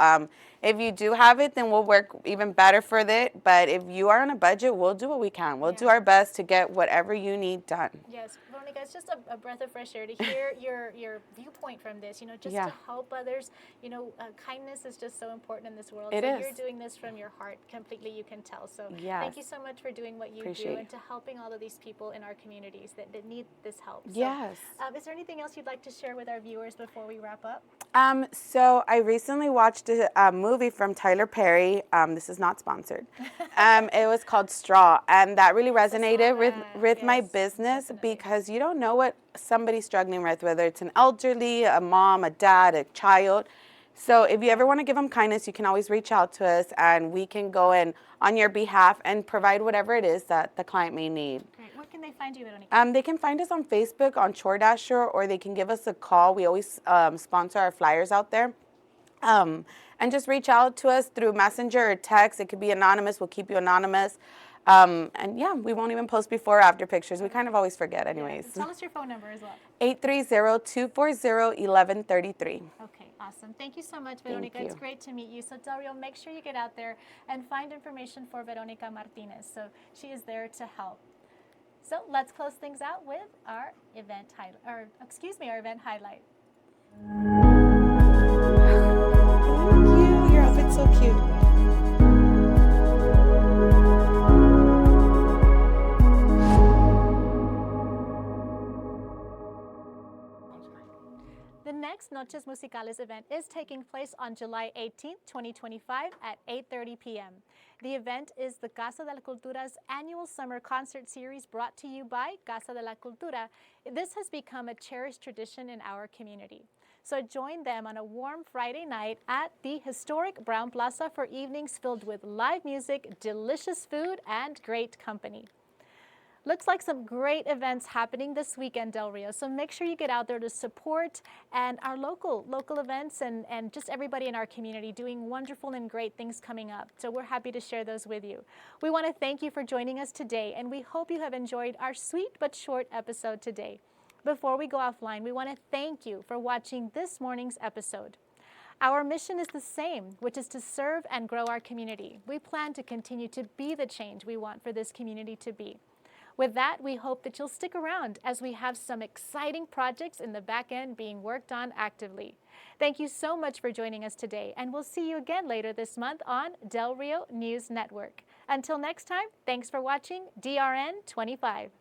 If you do have it, then we'll work even better for it. But if you are on a budget, we'll do what we can. We'll do our best to get whatever you need done. Yes, Veronica, it's just a breath of fresh air to hear your viewpoint from this. You know, just to help others. You know, kindness is just so important in this world. It is. You're doing this from your heart completely, you can tell. So thank you so much for doing what you do and to helping all of these people in our communities that need this help. So, yes. Is there anything else you'd like to share with our viewers before we wrap up? So I recently watched a movie from Tyler Perry. This is not sponsored. It was called Straw, and that really resonated with my business because you don't know what somebody's struggling with, whether it's an elderly, a mom, a dad, a child. So if you ever want to give them kindness, you can always reach out to us, and we can go in on your behalf and provide whatever it is that the client may need. Great. Where can they find you, Veronica? They can find us on Facebook, on Chordasher, or they can give us a call. We always sponsor our flyers out there. And just reach out to us through Messenger or text. It could be anonymous. We'll keep you anonymous. And yeah, we won't even post before or after pictures. We kind of always forget anyways. Yeah. Tell us your phone number as well. 830-240-1133. Okay, awesome. Thank you so much, Veronica. It's great to meet you. So Del Rio, make sure you get out there and find information for Veronica Martinez. So she is there to help. So let's close things out with our event highlight, our event highlight. Thank you. Your outfit's so cute. The next Noches Musicales event is taking place on July 18th, 2025 at 8:30 p.m. The event is the Casa de la Cultura's annual summer concert series brought to you by Casa de la Cultura. This has become a cherished tradition in our community. So join them on a warm Friday night at the historic Brown Plaza for evenings filled with live music, delicious food, and great company. Looks like some great events happening this weekend, Del Rio. So make sure you get out there to support and our local events and just everybody in our community doing wonderful and great things coming up. So we're happy to share those with you. We want to thank you for joining us today, and we hope you have enjoyed our sweet but short episode today. Before we go offline, we want to thank you for watching this morning's episode. Our mission is the same, which is to serve and grow our community. We plan to continue to be the change we want for this community to be. With that, we hope that you'll stick around as we have some exciting projects in the back end being worked on actively. Thank you so much for joining us today, and we'll see you again later this month on Del Rio News Network. Until next time, thanks for watching DRN25.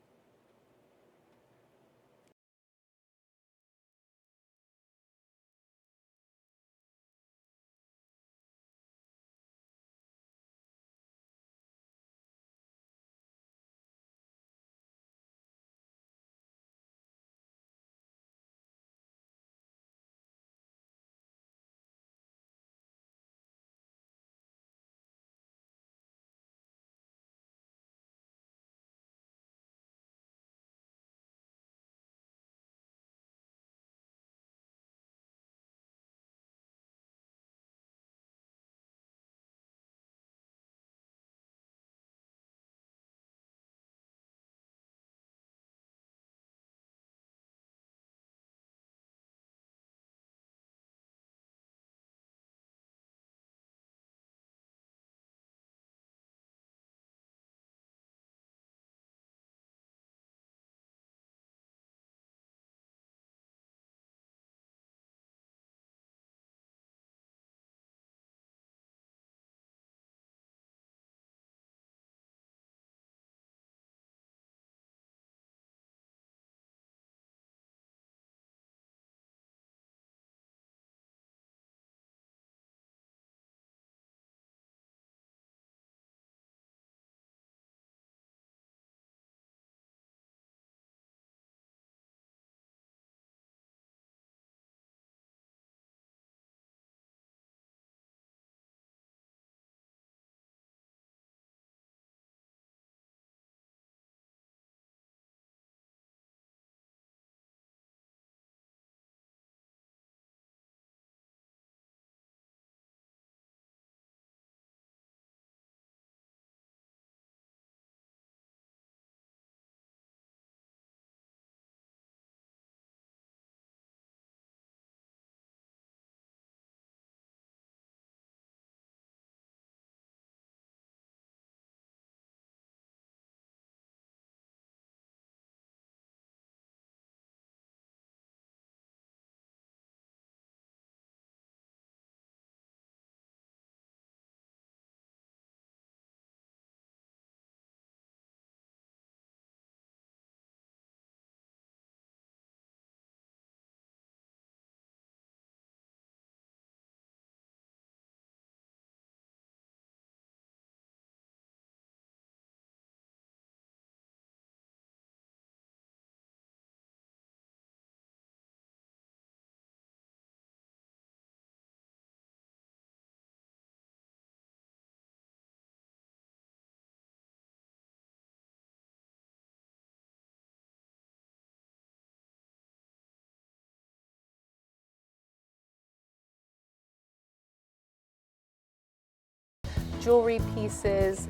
Jewelry pieces,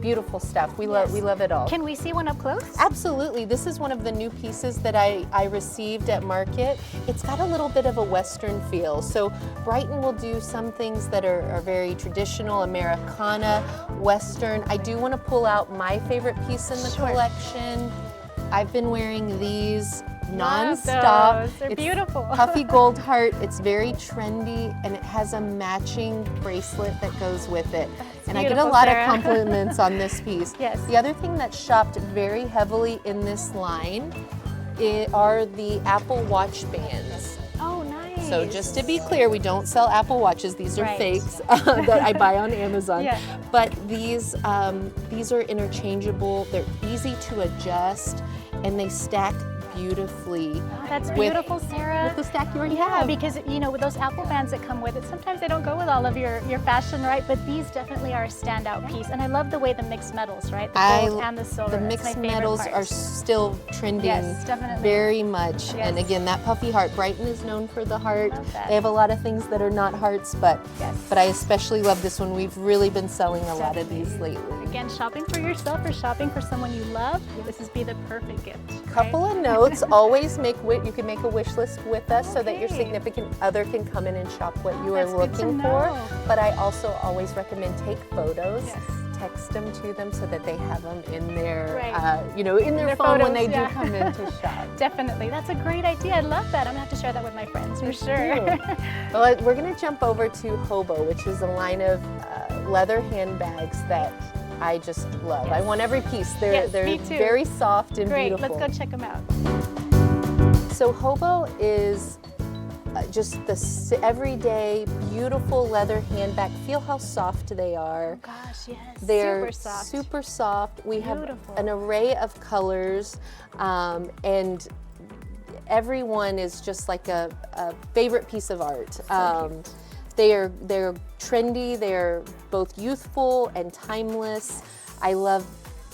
beautiful stuff. We love it all. Can we see one up close? Absolutely. This is one of the new pieces that I received at market. It's got a little bit of a Western feel. So Brighton will do some things that are very traditional, Americana, Western. I do want to pull out my favorite piece in the collection. I've been wearing these Love non-stop. those. They're It's beautiful. puffy gold heart. It's very trendy, and it has a matching bracelet that goes with it. And I get a beautiful, lot Sarah. of compliments on this piece. Yes. The other thing that's shopped very heavily in this line are the Apple Watch bands. Oh, nice. So just to be clear, we don't sell Apple Watches. These are Right. fakes that I buy on Amazon. Yeah. But these are interchangeable. They're easy to adjust, and they stack beautifully. Oh, that's with- beautiful, Sarah. with the stack you already Yeah, have. because you know, with those Apple bands that come with it, sometimes they don't go with all of your fashion, right? But these definitely are a standout piece. And I love the way the mixed metals, right? The gold and the silver. The That's my mixed favorite metals part. are still trending Yes, definitely. very much. And Yes. again, that puffy heart. Brighton is known for the heart. Love that. They have a lot of things that are not hearts, but I especially love this one. We've really been selling a lot of these lately. Again, shopping for yourself or shopping for someone you love, this would be the perfect gift. Couple of notes. Always you can make a wish list with us so that your Okay. significant other can come in and shop what you are that's good to looking for. know. But I also always recommend take photos. Text them to them so that they have them in their, Right. in their phone when they photos, yeah. do come in to shop. Definitely. That's a great idea. I love that. I'm going to have to share that with my friends for sure. Well, we're going to jump over to Hobo, which is a line of leather handbags that I just love. I want every piece. They're me too. very soft and Great. beautiful. Let's go check them out. So Hobo is just the everyday, beautiful leather handbag. Feel how soft they are. Oh gosh, yes. They're super soft. super soft. We have Beautiful. an array of colors, and every one is just like a favorite piece of art. They're trendy. They're both youthful and timeless. I love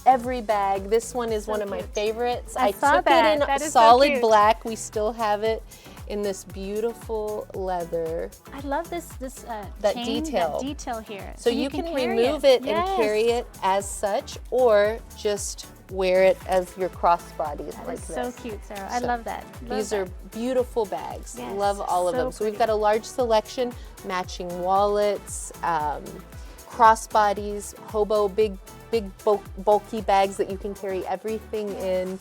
every bag. This one is one of my favorites. I saw took that. it in That is so solid cute. black. We still have it in this beautiful leather. I love this That chain, detail. that detail here. So you can carry remove it and Yes. carry it as such, or just wear it as your crossbody like That's this. so cute, Sarah. I So love that. Love These that. are beautiful bags. Yes, Love all of so them. So we've got a large selection, matching wallets, crossbodies, Hobo, big bulky bags that you can carry everything in.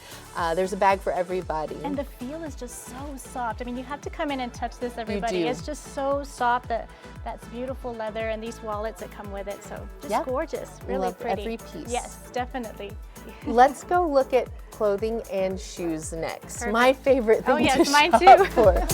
There's a bag for everybody. And the feel is just so soft. I mean, you have to come in and touch this, everybody. do. It's just so soft. That's beautiful leather and these wallets that come with it. So just Yeah. gorgeous, really Love pretty. every piece. Yes, definitely. Let's go look at clothing and shoes next. Perfect. My favorite thing Oh, yes, to mine shop too. for.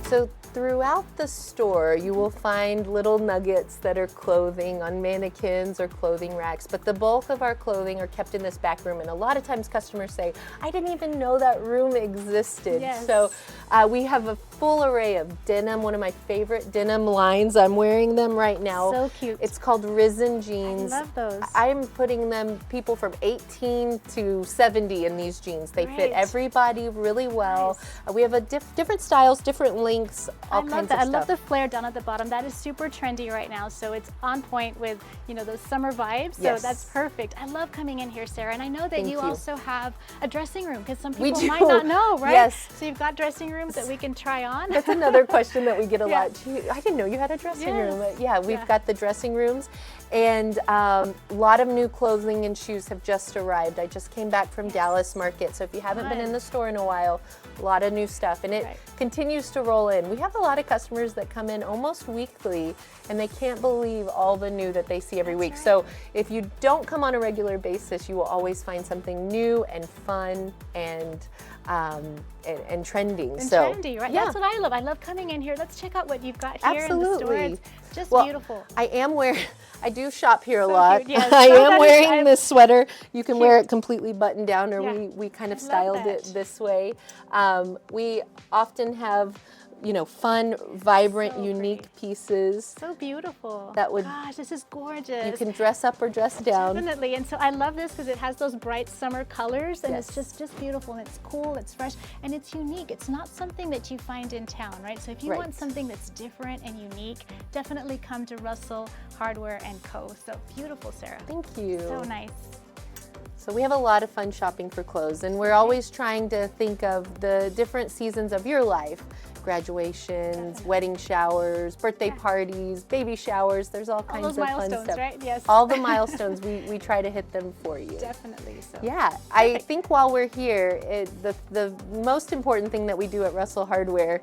So throughout the store, you will find little nuggets that are clothing on mannequins or clothing racks, but the bulk of our clothing are kept in this back room, and a lot of times customers say, I didn't even know that room existed. Yes. So we have a full array of denim, one of my favorite denim lines. I'm wearing them right now. So cute. It's called Risen Jeans. I love those. I'm putting them, people from 18 to 70 in these jeans. They fit Great. everybody really well. We have a different styles, different lengths, all I love kinds that. of I stuff. love the flare down at the bottom. That is super trendy right now. So it's on point with, those summer vibes. So Yes. that's perfect. I love coming in here, Sarah. And I know that Thank you you. also have a dressing room because some We people do. might not know, right? Yes. So you've got dressing rooms that we can try on. That's another question that we get a Yeah. lot. Gee, I didn't know you had a dressing room. Yes. Yeah, we've Yeah. got the dressing rooms, and a lot of new clothing and shoes have just arrived. I just came back from Dallas Market, so if you haven't been in the store in a while, a lot of new stuff, and it continues to roll in. We have a lot of customers that come in almost weekly, and they can't believe all the new that they see every week. So if you don't come on a regular basis, you will always find something new and fun and trending. And so trendy, right? yeah. That's what I love. I love coming in here. Let's check out what you've got here in the store. Absolutely. It's just Well, beautiful. I do shop here a So lot. cute, yes. I Oh, am that is- wearing this sweater. You can wear it completely buttoned down, or Yeah. we kind of I love styled that. it this way. We often have, fun, vibrant, unique pieces. So beautiful. That would- Gosh, this is gorgeous. You can dress up or dress down. Definitely, and so I love this because it has those bright summer colors, and it's Yes. just beautiful, and it's cool, it's fresh, and it's unique. It's not something that you find in town, right? So if you Right. want something that's different and unique, definitely come to Russell Hardware & Co. So beautiful, Sarah. Thank you. So nice. So we have a lot of fun shopping for clothes, and we're always trying to think of the different seasons of your life. Graduations, wedding showers, birthday parties, baby showers. There's all kinds of fun milestones, stuff. right? Yes. All the milestones, we try to hit them for you. Definitely. So. Yeah, I think while we're here, the most important thing that we do at Russell Hardware,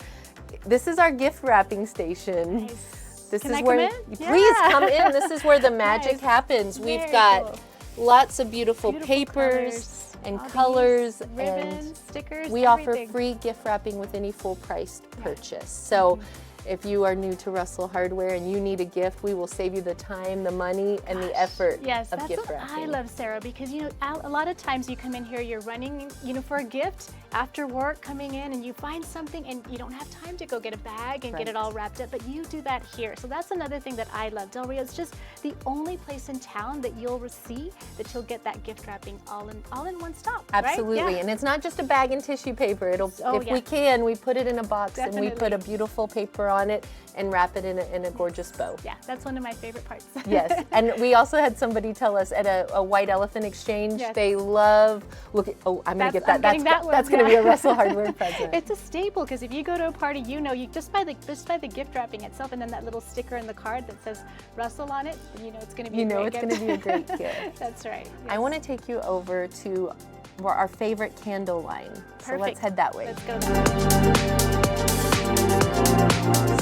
this is our gift wrapping station. Nice. This Can is I where, come in? please Yeah. come in. This is where the magic Nice. happens. We've Very got cool. lots of beautiful papers colors, and all these colors, ribbons, and stickers, we everything. offer free gift wrapping with any full priced purchase. So if you are new to Russell Hardware and you need a gift, we will save you the time, the money, and the effort Yes, of that's gift what wrapping. I love, Sarah, because a lot of times you come in here, you're running, for a gift after work, coming in, and you find something, and you don't have time to go get a bag and get it all wrapped up. But you do that here, so that's another thing that I love. Del Rio is just the only place in town that you'll see that you'll get that gift wrapping all in one stop. Absolutely, right? Yeah. and it's not just a bag and tissue paper. If we can, we put it in a box and we put a beautiful paper on it and wrap it in a gorgeous bow. Yeah, that's one of my favorite parts. Yes, and we also had somebody tell us at a white elephant exchange, they love, I'm gonna get that. That's gonna be a Russell Hardware present. It's a staple, because if you go to a party, you just by the gift wrapping itself, and then that little sticker in the card that says Russell on it, it's gonna be a great gift. Gonna be a great gift. That's right. Yes. I want to take you over to our favorite candle line. Perfect. So let's head that way. Let's go.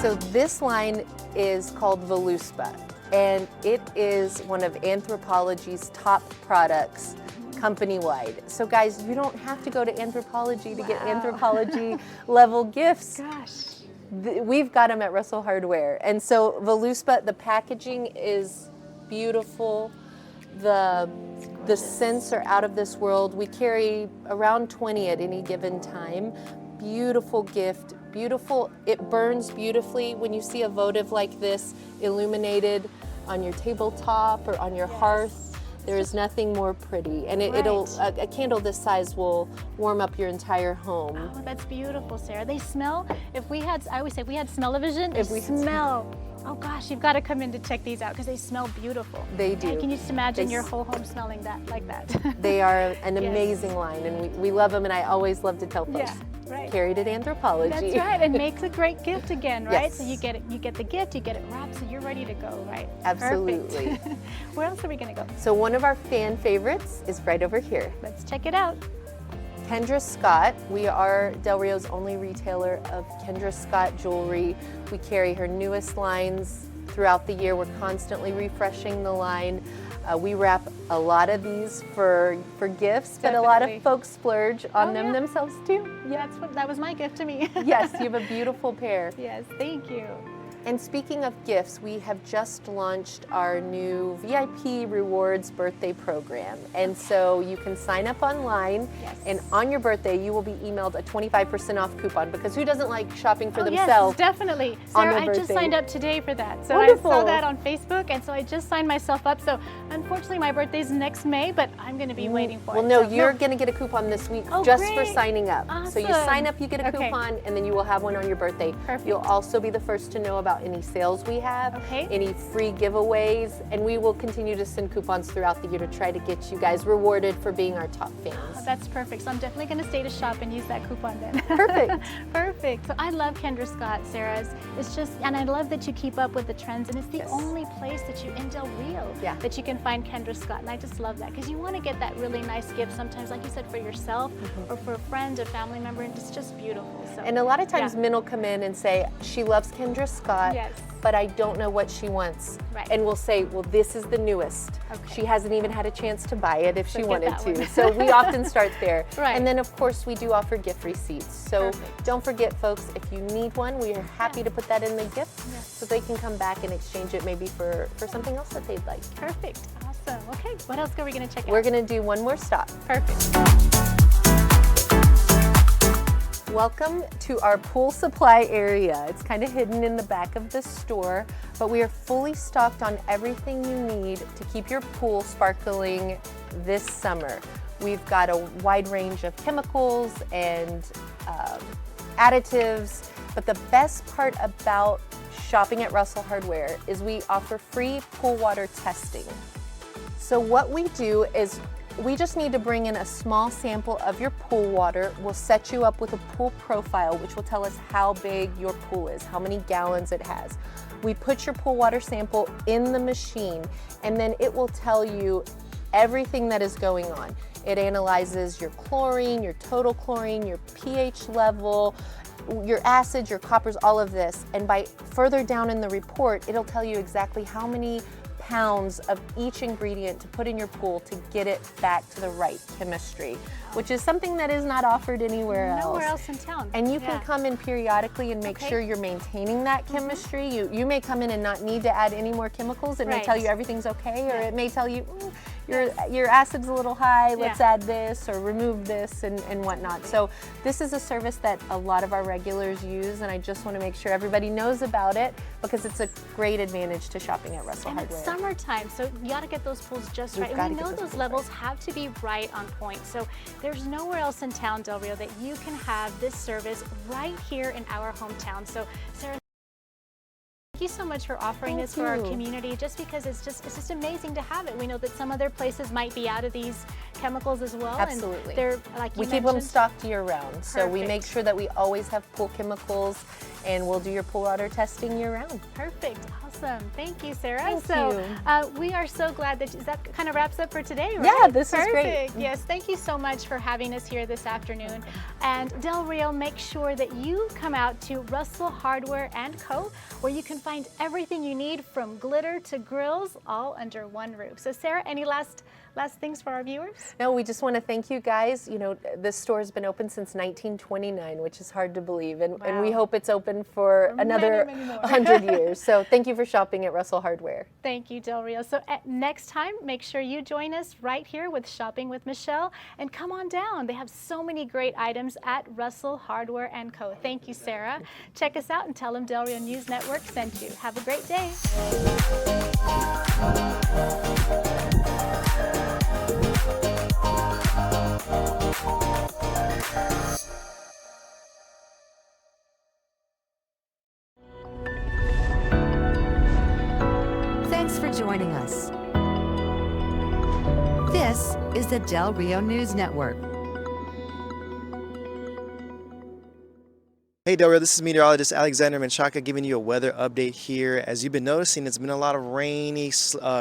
So this line is called Voluspa, and it is one of Anthropologie's top products company-wide. So guys, you don't have to go to Anthropologie to get Anthropologie level gifts. Gosh. We've got them at Russell Hardware. And so Voluspa, the packaging is beautiful. The scents are out of this world. We carry around 20 at any given time. Beautiful gift, beautiful. It burns beautifully. When you see a votive like this illuminated on your tabletop or on your hearth, there is nothing more pretty. And a candle this size will warm up your entire home. Oh, that's beautiful, Sarah. They smell, I always say, if we had smell-o-vision, they smell. Oh gosh, you've got to come in to check these out because they smell beautiful. They do. I can just imagine your whole home smelling like that. They are an amazing line, and we love them, and I always love to tell folks. Yeah. Right. Carried at Anthropologie. That's right, and makes a great gift again, right? Yes. So you get the gift, you get it wrapped, so you're ready to go, right? Absolutely. Perfect. Where else are we gonna go? So one of our fan favorites is right over here. Let's check it out. Kendra Scott. We are Del Rio's only retailer of Kendra Scott jewelry. We carry her newest lines throughout the year. We're constantly refreshing the line. We wrap a lot of these for gifts, but a lot of folks splurge on them themselves too. Yeah, that was my gift to me. Yes, you have a beautiful pair. Yes, thank you. And speaking of gifts, we have just launched our new VIP Rewards birthday program. And so you can sign up online, and on your birthday, you will be emailed a 25% off coupon, because who doesn't like shopping for themselves? Yes, definitely. Sarah, I just signed up today for that. So Wonderful. I saw that on Facebook, and so I just signed myself up. So unfortunately, my birthday's next May, but I'm going to be waiting for it. Well, no, you're going to get a coupon this week just for signing up. So you Awesome. sign up, you get a coupon, and then you will have one on your birthday. Perfect. You'll also be the first to know about any sales we have, any free giveaways, and we will continue to send coupons throughout the year to try to get you guys rewarded for being our top fans. Oh, that's perfect. So I'm definitely going to stay to shop and use that coupon then. Perfect. Perfect. So I love Kendra Scott, Sarah. It's just, and I love that you keep up with the trends, and it's the only place that you, in Del Rio, that you can find Kendra Scott, and I just love that, because you want to get that really nice gift sometimes, like you said, for yourself or for a friend, a family member, and it's just beautiful. So, and a lot of times men will come in and say, she loves Kendra Scott, but I don't know what she wants. Right. And we'll say, well, this is the newest. She hasn't even had a chance to buy it if she wanted to. one. So we often start there. Right. And then of course we do offer gift receipts. So don't forget, folks, if you need one, we are happy to put that in the gift so they can come back and exchange it maybe for something else that they'd like. Perfect. Awesome. Okay, what else are we going to check out? We're going to do one more stop. Perfect. Welcome to our pool supply area. It's kind of hidden in the back of the store, but we are fully stocked on everything you need to keep your pool sparkling this summer. We've got a wide range of chemicals and additives, but the best part about shopping at Russell Hardware is we offer free pool water testing. So what we do is we just need to bring in a small sample of your pool water. We'll set you up with a pool profile, which will tell us how big your pool is, how many gallons it has. We put your pool water sample in the machine, and then it will tell you everything that is going on. It analyzes your chlorine, your total chlorine, your pH level, your acids, your coppers, all of this. And by further down in the report, it'll tell you exactly how many pounds of each ingredient to put in your pool to get it back to the right chemistry, which is something that is not offered anywhere else. Nowhere else in town. And you can come in periodically and make sure you're maintaining that chemistry. You may come in and not need to add any more chemicals. It may tell you everything's okay, or it may tell you your acid's a little high, let's add this or remove this and whatnot. So this is a service that a lot of our regulars use, and I just want to make sure everybody knows about it because it's a great advantage to shopping at Russell Hardware. It's summertime, so you got to get those pools just right. And we know those levels have to be right on point. So there's nowhere else in town, Del Rio, that you can have this service right here in our hometown. So Sarah, thank you so much for offering this for our community, just because it's just amazing to have it. We know that some other places might be out of these chemicals as well. Absolutely. And they're, like we keep them stocked year round. So we make sure that we always have pool chemicals, and we'll do your pool water testing year round. Perfect. Awesome. Thank you, Sarah. Thank you. We are so glad that kind of wraps up for today, right? Yeah, this is great. Yes, thank you so much for having us here this afternoon. And Del Rio, make sure that you come out to Russell Hardware & Co., where you can find everything you need from glitter to grills, all under one roof. So Sarah, any last things for our viewers? No, we just want to thank you guys. You know, this store has been open since 1929, which is hard to believe. And we hope it's open for another 100 years. So thank you for shopping at Russell Hardware. Thank you, Del Rio. So next time, make sure you join us right here with Shopping with Michelle, and come on down. They have so many great items at Russell Hardware & Co. Thank you, Sarah. Check us out and tell them Del Rio News Network sent you. Have a great day. Thanks for joining us. This is the Del Rio News Network. Hey Del Rio, this is meteorologist Alexander Menchaca giving you a weather update here. As you've been noticing, it's been a lot of rainy,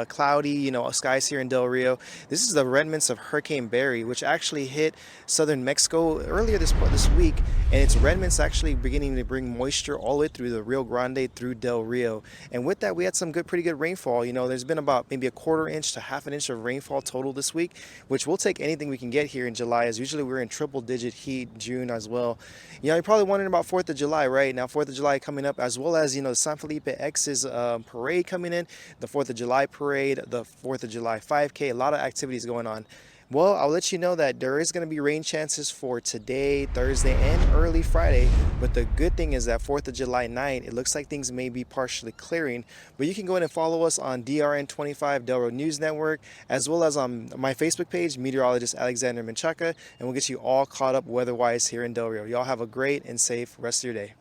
cloudy, skies here in Del Rio. This is the remnants of Hurricane Barry, which actually hit southern Mexico earlier this week, and its remnants actually beginning to bring moisture all the way through the Rio Grande through Del Rio. And with that, we had some pretty good rainfall. There's been about maybe a quarter inch to half an inch of rainfall total this week, which we'll take anything we can get here in July, as usually we're in triple-digit heat, June as well. You're probably wondering about 4th of July, right? Now 4th of July coming up, as well as San Felipe X's parade coming in, the 4th of July parade, the 4th of July 5K, a lot of activities going on. Well, I'll let you know that there is going to be rain chances for today, Thursday, and early Friday. But the good thing is that 4th of July night, it looks like things may be partially clearing. But you can go ahead and follow us on DRN25 Del Rio News Network, as well as on my Facebook page, meteorologist Alexander Menchaca, and we'll get you all caught up weather-wise here in Del Rio. Y'all have a great and safe rest of your day.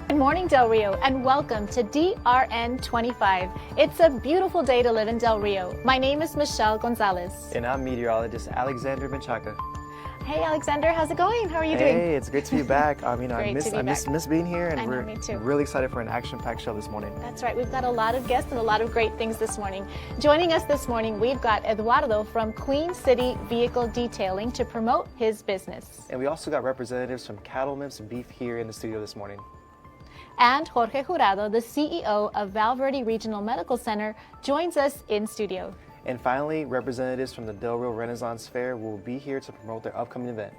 Good morning, Del Rio, and welcome to DRN25. It's a beautiful day to live in Del Rio. My name is Michelle Gonzalez. And I'm meteorologist Alexander Menchaca. Hey, Alexander, how's it going? How are you doing? Hey, it's great to be back. I miss being here, and me too. we're really excited for an action-packed show this morning. That's right. We've got a lot of guests and a lot of great things this morning. Joining us this morning, we've got Eduardo from Queen City Vehicle Detailing to promote his business. And we also got representatives from Cattleman's Beef here in the studio this morning. And Jorge Jurado, the CEO of Val Verde Regional Medical Center, joins us in studio. And finally, representatives from the Del Rio Renaissance Fair will be here to promote their upcoming event.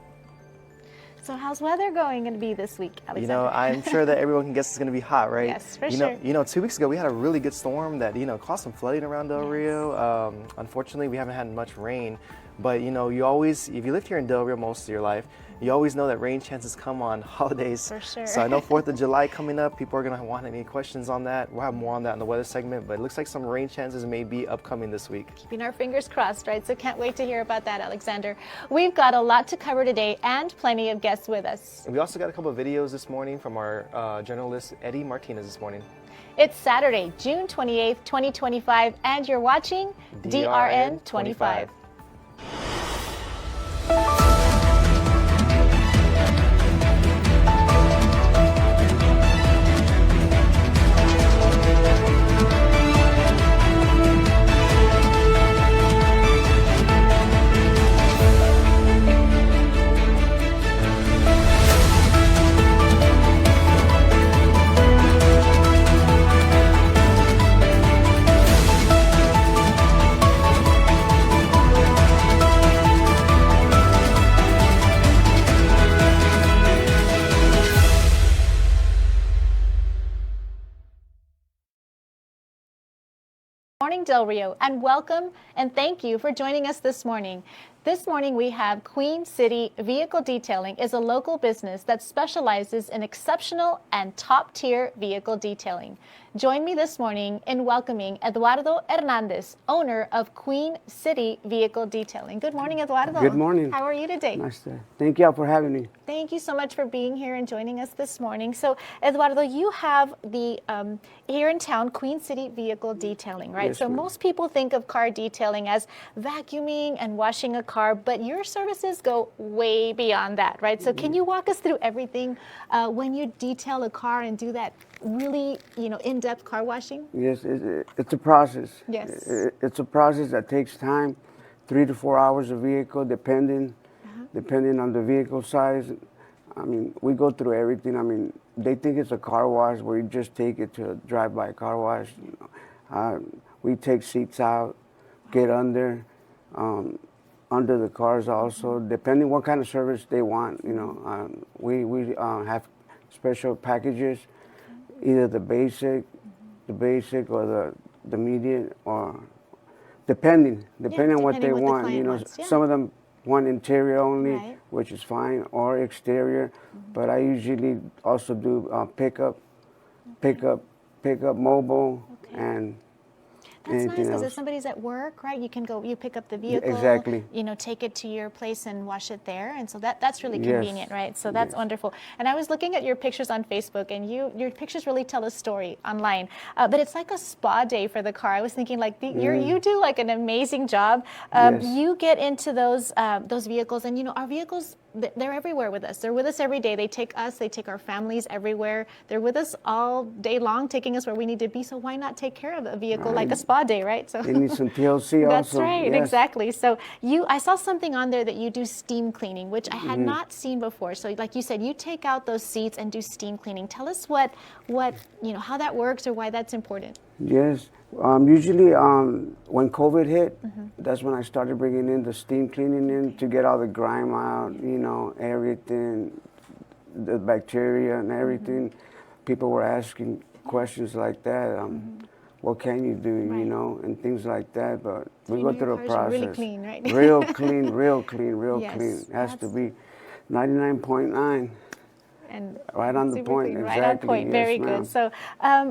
So how's weather going to be this week, Alexander? I'm sure that everyone can guess it's going to be hot, right? Yes, for sure. 2 weeks ago, we had a really good storm that, caused some flooding around Del Rio. Unfortunately, we haven't had much rain. But, you always, if you lived here in Del Rio most of your life, You always know that rain chances come on holidays. For sure. So I know 4th of July coming up, people are going to want any questions on that. We'll have more on that in the weather segment, but it looks like some rain chances may be upcoming this week. Keeping our fingers crossed, right? So can't wait to hear about that, Alexander. We've got a lot to cover today and plenty of guests with us. And we also got a couple of videos this morning from our journalist, Eddie Martinez, this morning. It's Saturday, June 28th, 2025, and you're watching DRN25. Morning, Del Rio, and welcome and thank you for joining us this morning. This morning we have Queen City Vehicle Detailing is a local business that specializes in exceptional and top-tier vehicle detailing. Join me this morning in welcoming Eduardo Hernandez, owner of Queen City Vehicle Detailing. Good morning, Eduardo. Good morning. How are you today? Nice to. Thank you all for having me. Thank you so much for being here and joining us this morning. So, Eduardo, you have the here in town Queen City Vehicle Detailing, right? Yes, so ma'am. most people think of car detailing as vacuuming and washing a car, but your services go way beyond that, right? So, can you walk us through everything when you detail a car and do that really, in-depth car washing? Yes, it's a process. Yes. It's a process that takes time, 3 to 4 hours a vehicle, depending on the vehicle size. I mean, we go through everything. I mean, they think it's a car wash where you just take it to a drive-by car wash. We take seats out, get under the cars also, depending what kind of service they want. We have special packages, either the basic or the medium, or depending on what they want. Some of them want interior only, which is fine, or exterior. But I usually also do pickup mobile, and That's nice anything because else. if somebody's at work, right, you pick up the vehicle, Exactly. Take it to your place and wash it there. And so that's really Yes. convenient, right? So that's Yes. wonderful. And I was looking at your pictures on Facebook, and your pictures really tell a story online. But it's like a spa day for the car. I was thinking you do like an amazing job. Yes. You get into those vehicles, and our vehicles, they're everywhere with us. They're with us every day. They take our families everywhere. They're with us all day long, taking us where we need to be. So why not take care of a vehicle like a spa day, right? So They need some TLC also. that's right, yes. exactly. So I saw something on there that you do steam cleaning, which I had not seen before. So like you said, you take out those seats and do steam cleaning. Tell us what how that works or why that's important. Yes. Usually when COVID hit, that's when I started bringing in the steam cleaning in to get all the grime out, everything, the bacteria and everything. People were asking questions like that. What can you do, and things like that. But we go through a process. Really clean, right? Real clean, real Yes, clean. It has to be 99.9. And right on the super point, clean, exactly. right on point. Yes, Very ma'am. good. So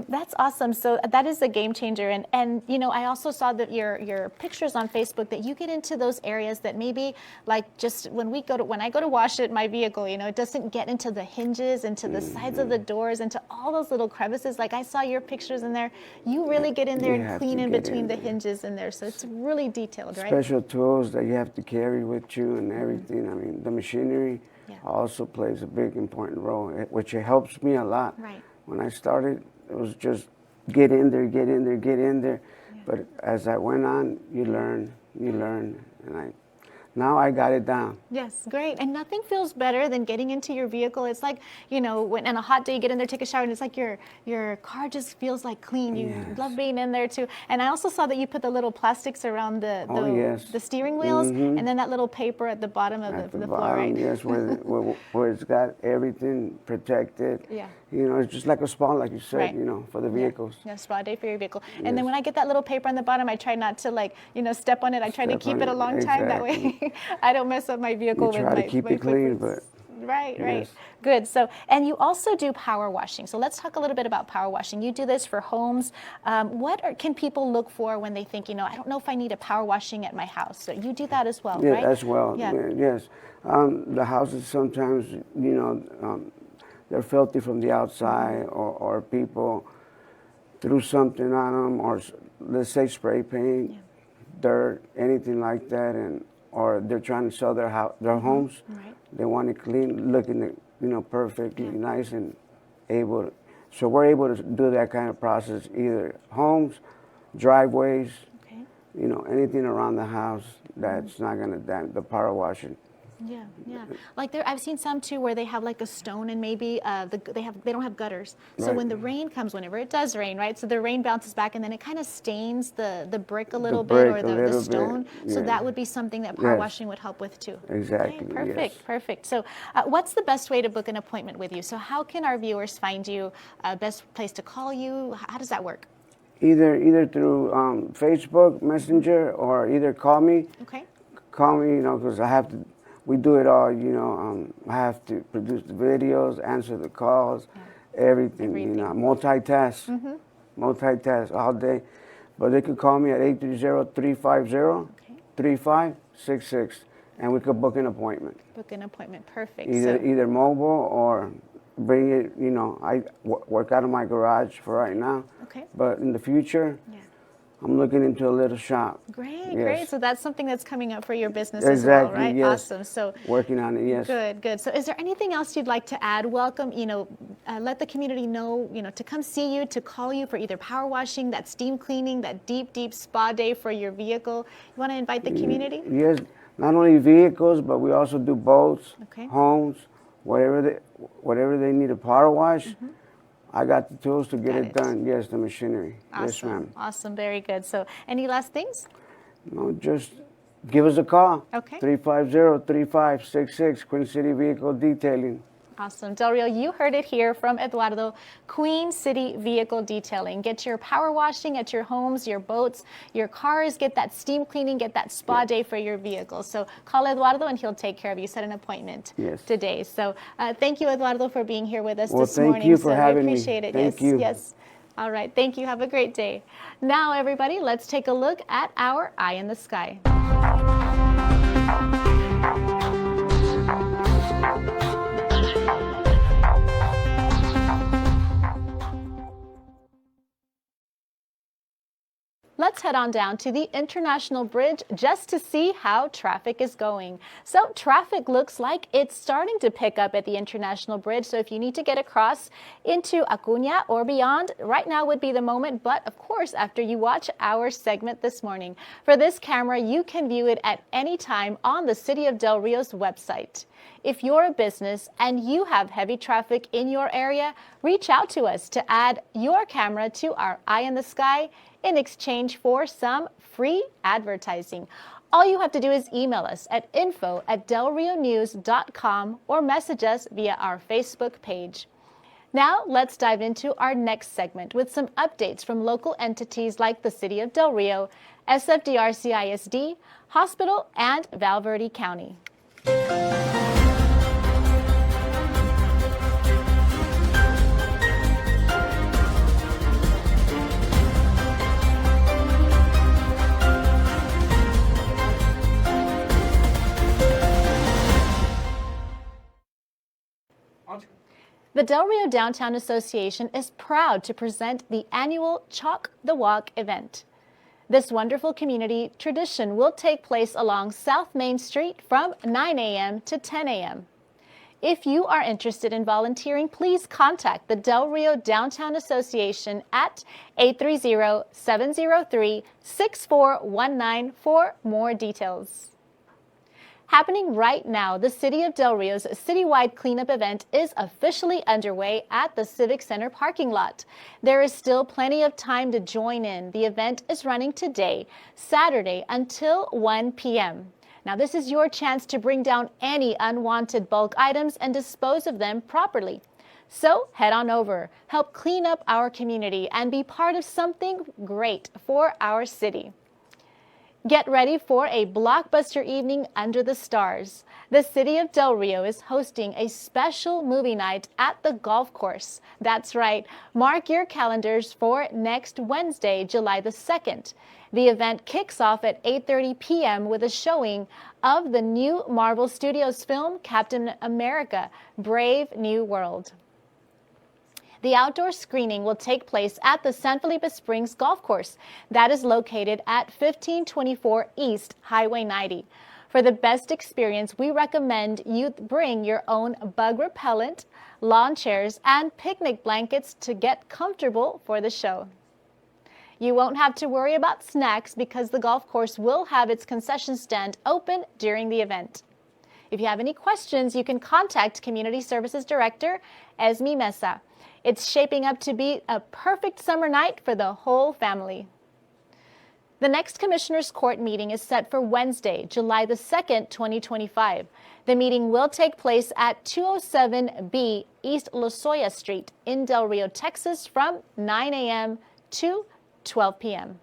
that's awesome. So that is a game changer. And I also saw that your pictures on Facebook that you get into those areas that maybe like just when I go to wash it, my vehicle, it doesn't get into the hinges, into the sides of the doors, into all those little crevices. Like I saw your pictures in there. You really get in there You and have clean to in get between in the there. hinges in there. So it's really detailed, right? Special tools that you have to carry with you and everything. I mean, the machinery also plays a big important role, which it helps me a lot. Right. When I started, it was just get in there. But as I went on, you learn, and now I got it down. Yes, great. And nothing feels better than getting into your vehicle. It's like, when on a hot day you get in there, take a shower, and it's like your car just feels like clean. You love being in there too. And I also saw that you put the little plastics around the steering wheels, and then that little paper at the bottom of the floor, right? Yes, where it's got everything protected. Yeah. It's just like a spa, like you said, Right. for the vehicles. Yeah, spa day for your vehicle. And then when I get that little paper on the bottom, I try not to step on it. I try to Step keep on it a it, long time. That way I don't mess up my vehicle You with try my to keep my it clean, footprints. right. Yes. Good. So, and you also do power washing. So let's talk a little bit about power washing. You do this for homes. Can people look for when they think, I don't know if I need a power washing at my house? So you do that as well, Yeah, right? as well. Yeah. Yes. The houses sometimes, they're filthy from the outside, or people threw something on them, or let's say spray paint, dirt, anything like that, or they're trying to sell their homes. Right. They want it clean, looking, perfectly nice and able to. So we're able to do that kind of process, either homes, driveways, anything around the house that's not going to damage the power washing. Yeah. Like I've seen some too where they have like a stone and maybe they don't have gutters. So Right. when the rain comes, whenever it does rain, right? So the rain bounces back and then it kind of stains the brick a little bit or the stone. So that would be something that power washing would help with too. Exactly. Okay, perfect. Yes. So what's the best way to book an appointment with you? So how can our viewers find you? Best place to call you? How does that work? Either through Facebook Messenger, or either call me. Okay. Call me, because we do it all, I have to produce the videos, answer the calls, everything. Multitask. Multitask all day. But they could call me at 830-350-3566, and we could book an appointment. Book an appointment, perfect. Either mobile or bring it, I work out of my garage for right now. Okay. But in the future, I'm looking into a little shop. Great. So that's something that's coming up for your business Exactly, as well, right? yes. Awesome. So working on it, yes. Good. So is there anything else you'd like to add? Welcome, let the community know, to come see you, to call you for either power washing, that steam cleaning, that deep spa day for your vehicle. You want to invite the community? Yes, not only vehicles, but we also do boats, Okay. homes, whatever they need a power wash. I got the tools to get it done. Yes, the machinery. Awesome. Yes, ma'am. Awesome. Very good. So any last things? No, just give us a call. Okay. 350-3566, Queen City Vehicle Detailing. Awesome. Del Rio, you heard it here from Eduardo, Queen City Vehicle Detailing. Get your power washing at your homes, your boats, your cars. Get that steam cleaning, get that spa day for your vehicles. So call Eduardo and he'll take care of you. Set an appointment today. So thank you, Eduardo, for being here with us this morning. Thank you for having me. We appreciate it. Thank you. Yes. All right. Thank you. Have a great day. Now, everybody, let's take a look at our Eye in the Sky. Let's head on down to the International Bridge just to see how traffic is going. So traffic looks like it's starting to pick up at the International Bridge. So if you need to get across into Acuña or beyond, right now would be the moment. But of course, after you watch our segment this morning. For this camera, you can view it at any time on the City of Del Rio's website. If you're a business and you have heavy traffic in your area, reach out to us to add your camera to our Eye in the Sky in exchange for some free advertising. All you have to do is email us at info@delrionews.com or message us via our Facebook page. Now let's dive into our next segment with some updates from local entities like the City of Del Rio, SFDRC ISD, Hospital, and Val Verde County. The Del Rio Downtown Association is proud to present the annual Chalk the Walk event. This wonderful community tradition will take place along South Main Street from 9 a.m. to 10 a.m. If you are interested in volunteering, please contact the Del Rio Downtown Association at 830-703-6419 for more details. Happening right now, the City of Del Rio's citywide cleanup event is officially underway at the Civic Center parking lot. There is still plenty of time to join in. The event is running today, Saturday, until 1 p.m. Now, this is your chance to bring down any unwanted bulk items and dispose of them properly. So head on over, help clean up our community, and be part of something great for our city. Get ready for a blockbuster evening under the stars. The city of Del Rio is hosting a special movie night at the golf course. That's right. Mark your calendars for next Wednesday, July the 2nd. The event kicks off at 8:30 p.m. with a showing of the new Marvel Studios film, Captain America: Brave New World. The outdoor screening will take place at the San Felipe Springs Golf Course that is located at 1524 East Highway 90. For the best experience, we recommend you bring your own bug repellent, lawn chairs, and picnic blankets to get comfortable for the show. You won't have to worry about snacks because the golf course will have its concession stand open during the event. If you have any questions, you can contact Community Services Director Esme Mesa. It's shaping up to be a perfect summer night for the whole family. The next Commissioners Court meeting is set for Wednesday, July the 2nd, 2025. The meeting will take place at 207B East Lozoya Street in Del Rio, Texas from 9 a.m. to 12 p.m.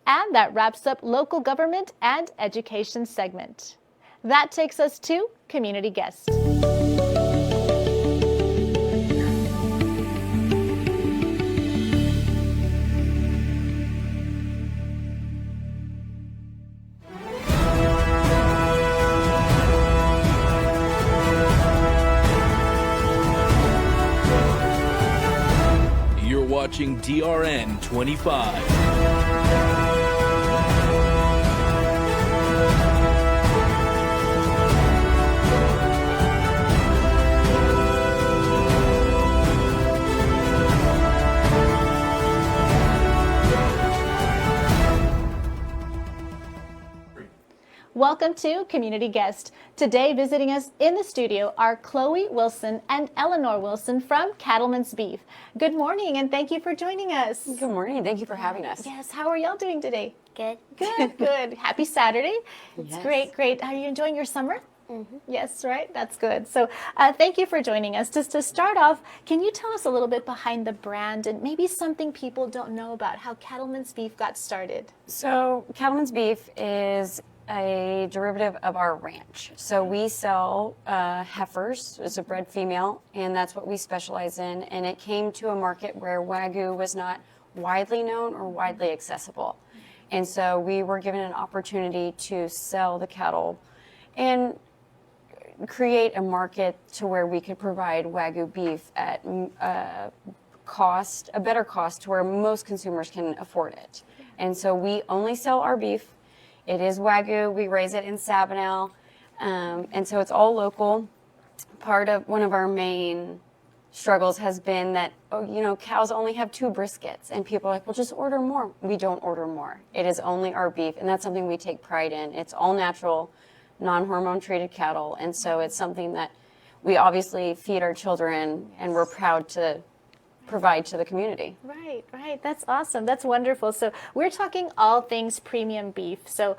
And that wraps up local government and education segment. That takes us to Community Guest. You're watching DRN25. Welcome to Community Guest. Today visiting us in the studio are Chloe Wilson and Eleanor Wilson from Cattleman's Beef. Good morning and thank you for joining us. Good morning. Thank you for having us. Yes, how are y'all doing today? Good. Good, good. Happy Saturday. It's Yes. great, great. Are you enjoying your summer? Yes, right? That's good. So thank you for joining us. Just to start off, can you tell us a little bit behind the brand and maybe something people don't know about how Cattleman's Beef got started? So, Cattleman's Beef is a derivative of our ranch. So we sell heifers, it's a bred female, and that's what we specialize in. And it came to a market where Wagyu was not widely known or widely accessible. And so we were given an opportunity to sell the cattle and create a market to where we could provide Wagyu beef at a better cost to where most consumers can afford it. And so we only sell our beef. It is Wagyu. We raise it in Sabinal, and so it's all local. One of our main struggles has been that, cows only have 2 briskets, and people are like, well, just order more. We don't order more. It is only our beef, and that's something we take pride in. It's all natural, non-hormone treated cattle, and so it's something that we obviously feed our children, and we're proud to provide to the community. Right, right. That's awesome. That's wonderful. So we're talking all things premium beef. So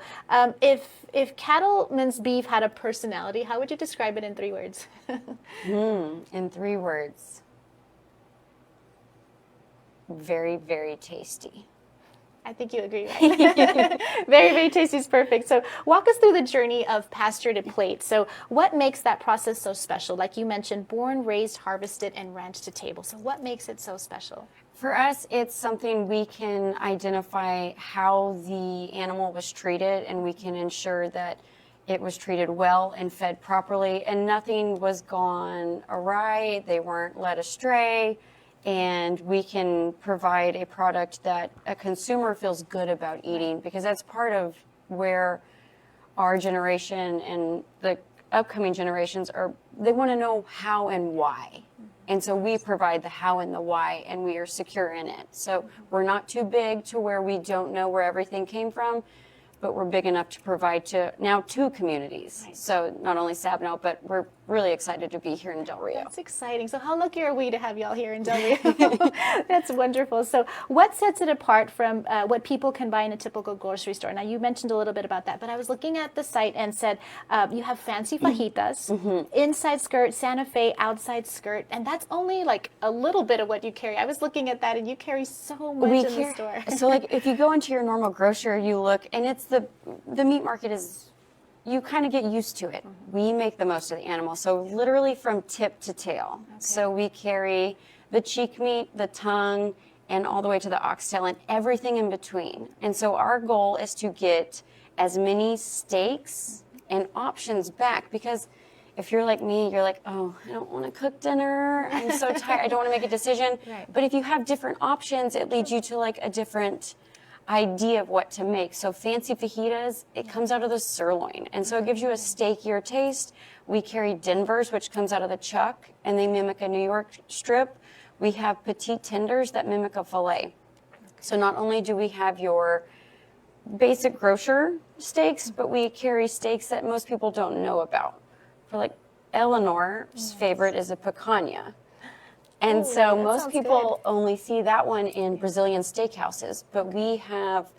if Cattleman's Beef had a personality, how would you describe it in 3 words? In 3 words. Very, very tasty. I think you agree, right? Very, very tasty is perfect. So walk us through the journey of pasture to plate. So what makes that process so special? Like you mentioned, born, raised, harvested, and ranched to table. So what makes it so special? For us, it's something we can identify how the animal was treated, and we can ensure that it was treated well and fed properly, and nothing was gone awry. They weren't led astray. And we can provide a product that a consumer feels good about eating, because that's part of where our generation and the upcoming generations they want to know how and why. And so we provide the how and the why, and we are secure in it. So we're not too big to where we don't know where everything came from, but we're big enough to provide to now 2 communities. Right. So not only Sabinal, but we're really excited to be here in Del Rio. That's exciting. So how lucky are we to have y'all here in Del Rio? That's wonderful. So what sets it apart from what people can buy in a typical grocery store? Now you mentioned a little bit about that, but I was looking at the site and said you have fancy fajitas, inside skirt, Santa Fe, outside skirt, and that's only like a little bit of what you carry. I was looking at that and you carry so much in the store. So like if you go into your normal grocer, you look, and it's the meat market is, you kind of get used to it. We make the most of the animal. So literally from tip to tail. So we carry the cheek meat, the tongue, and all the way to the oxtail and everything in between. And so our goal is to get as many steaks and options back, because if you're like me, you're like, oh, I don't want to cook dinner. I'm so tired. I don't want to make a decision. Right. But if you have different options, it leads you to like a different idea of what to make. So fancy fajitas, it comes out of the sirloin. And so it gives you a steakier taste. We carry Denvers, which comes out of the chuck, and they mimic a New York strip. We have petite tenders that mimic a filet. So not only do we have your basic grocer steaks, but we carry steaks that most people don't know about. For like Eleanor's favorite is a picanha. And so most people only see that one in Brazilian steakhouses, but we have,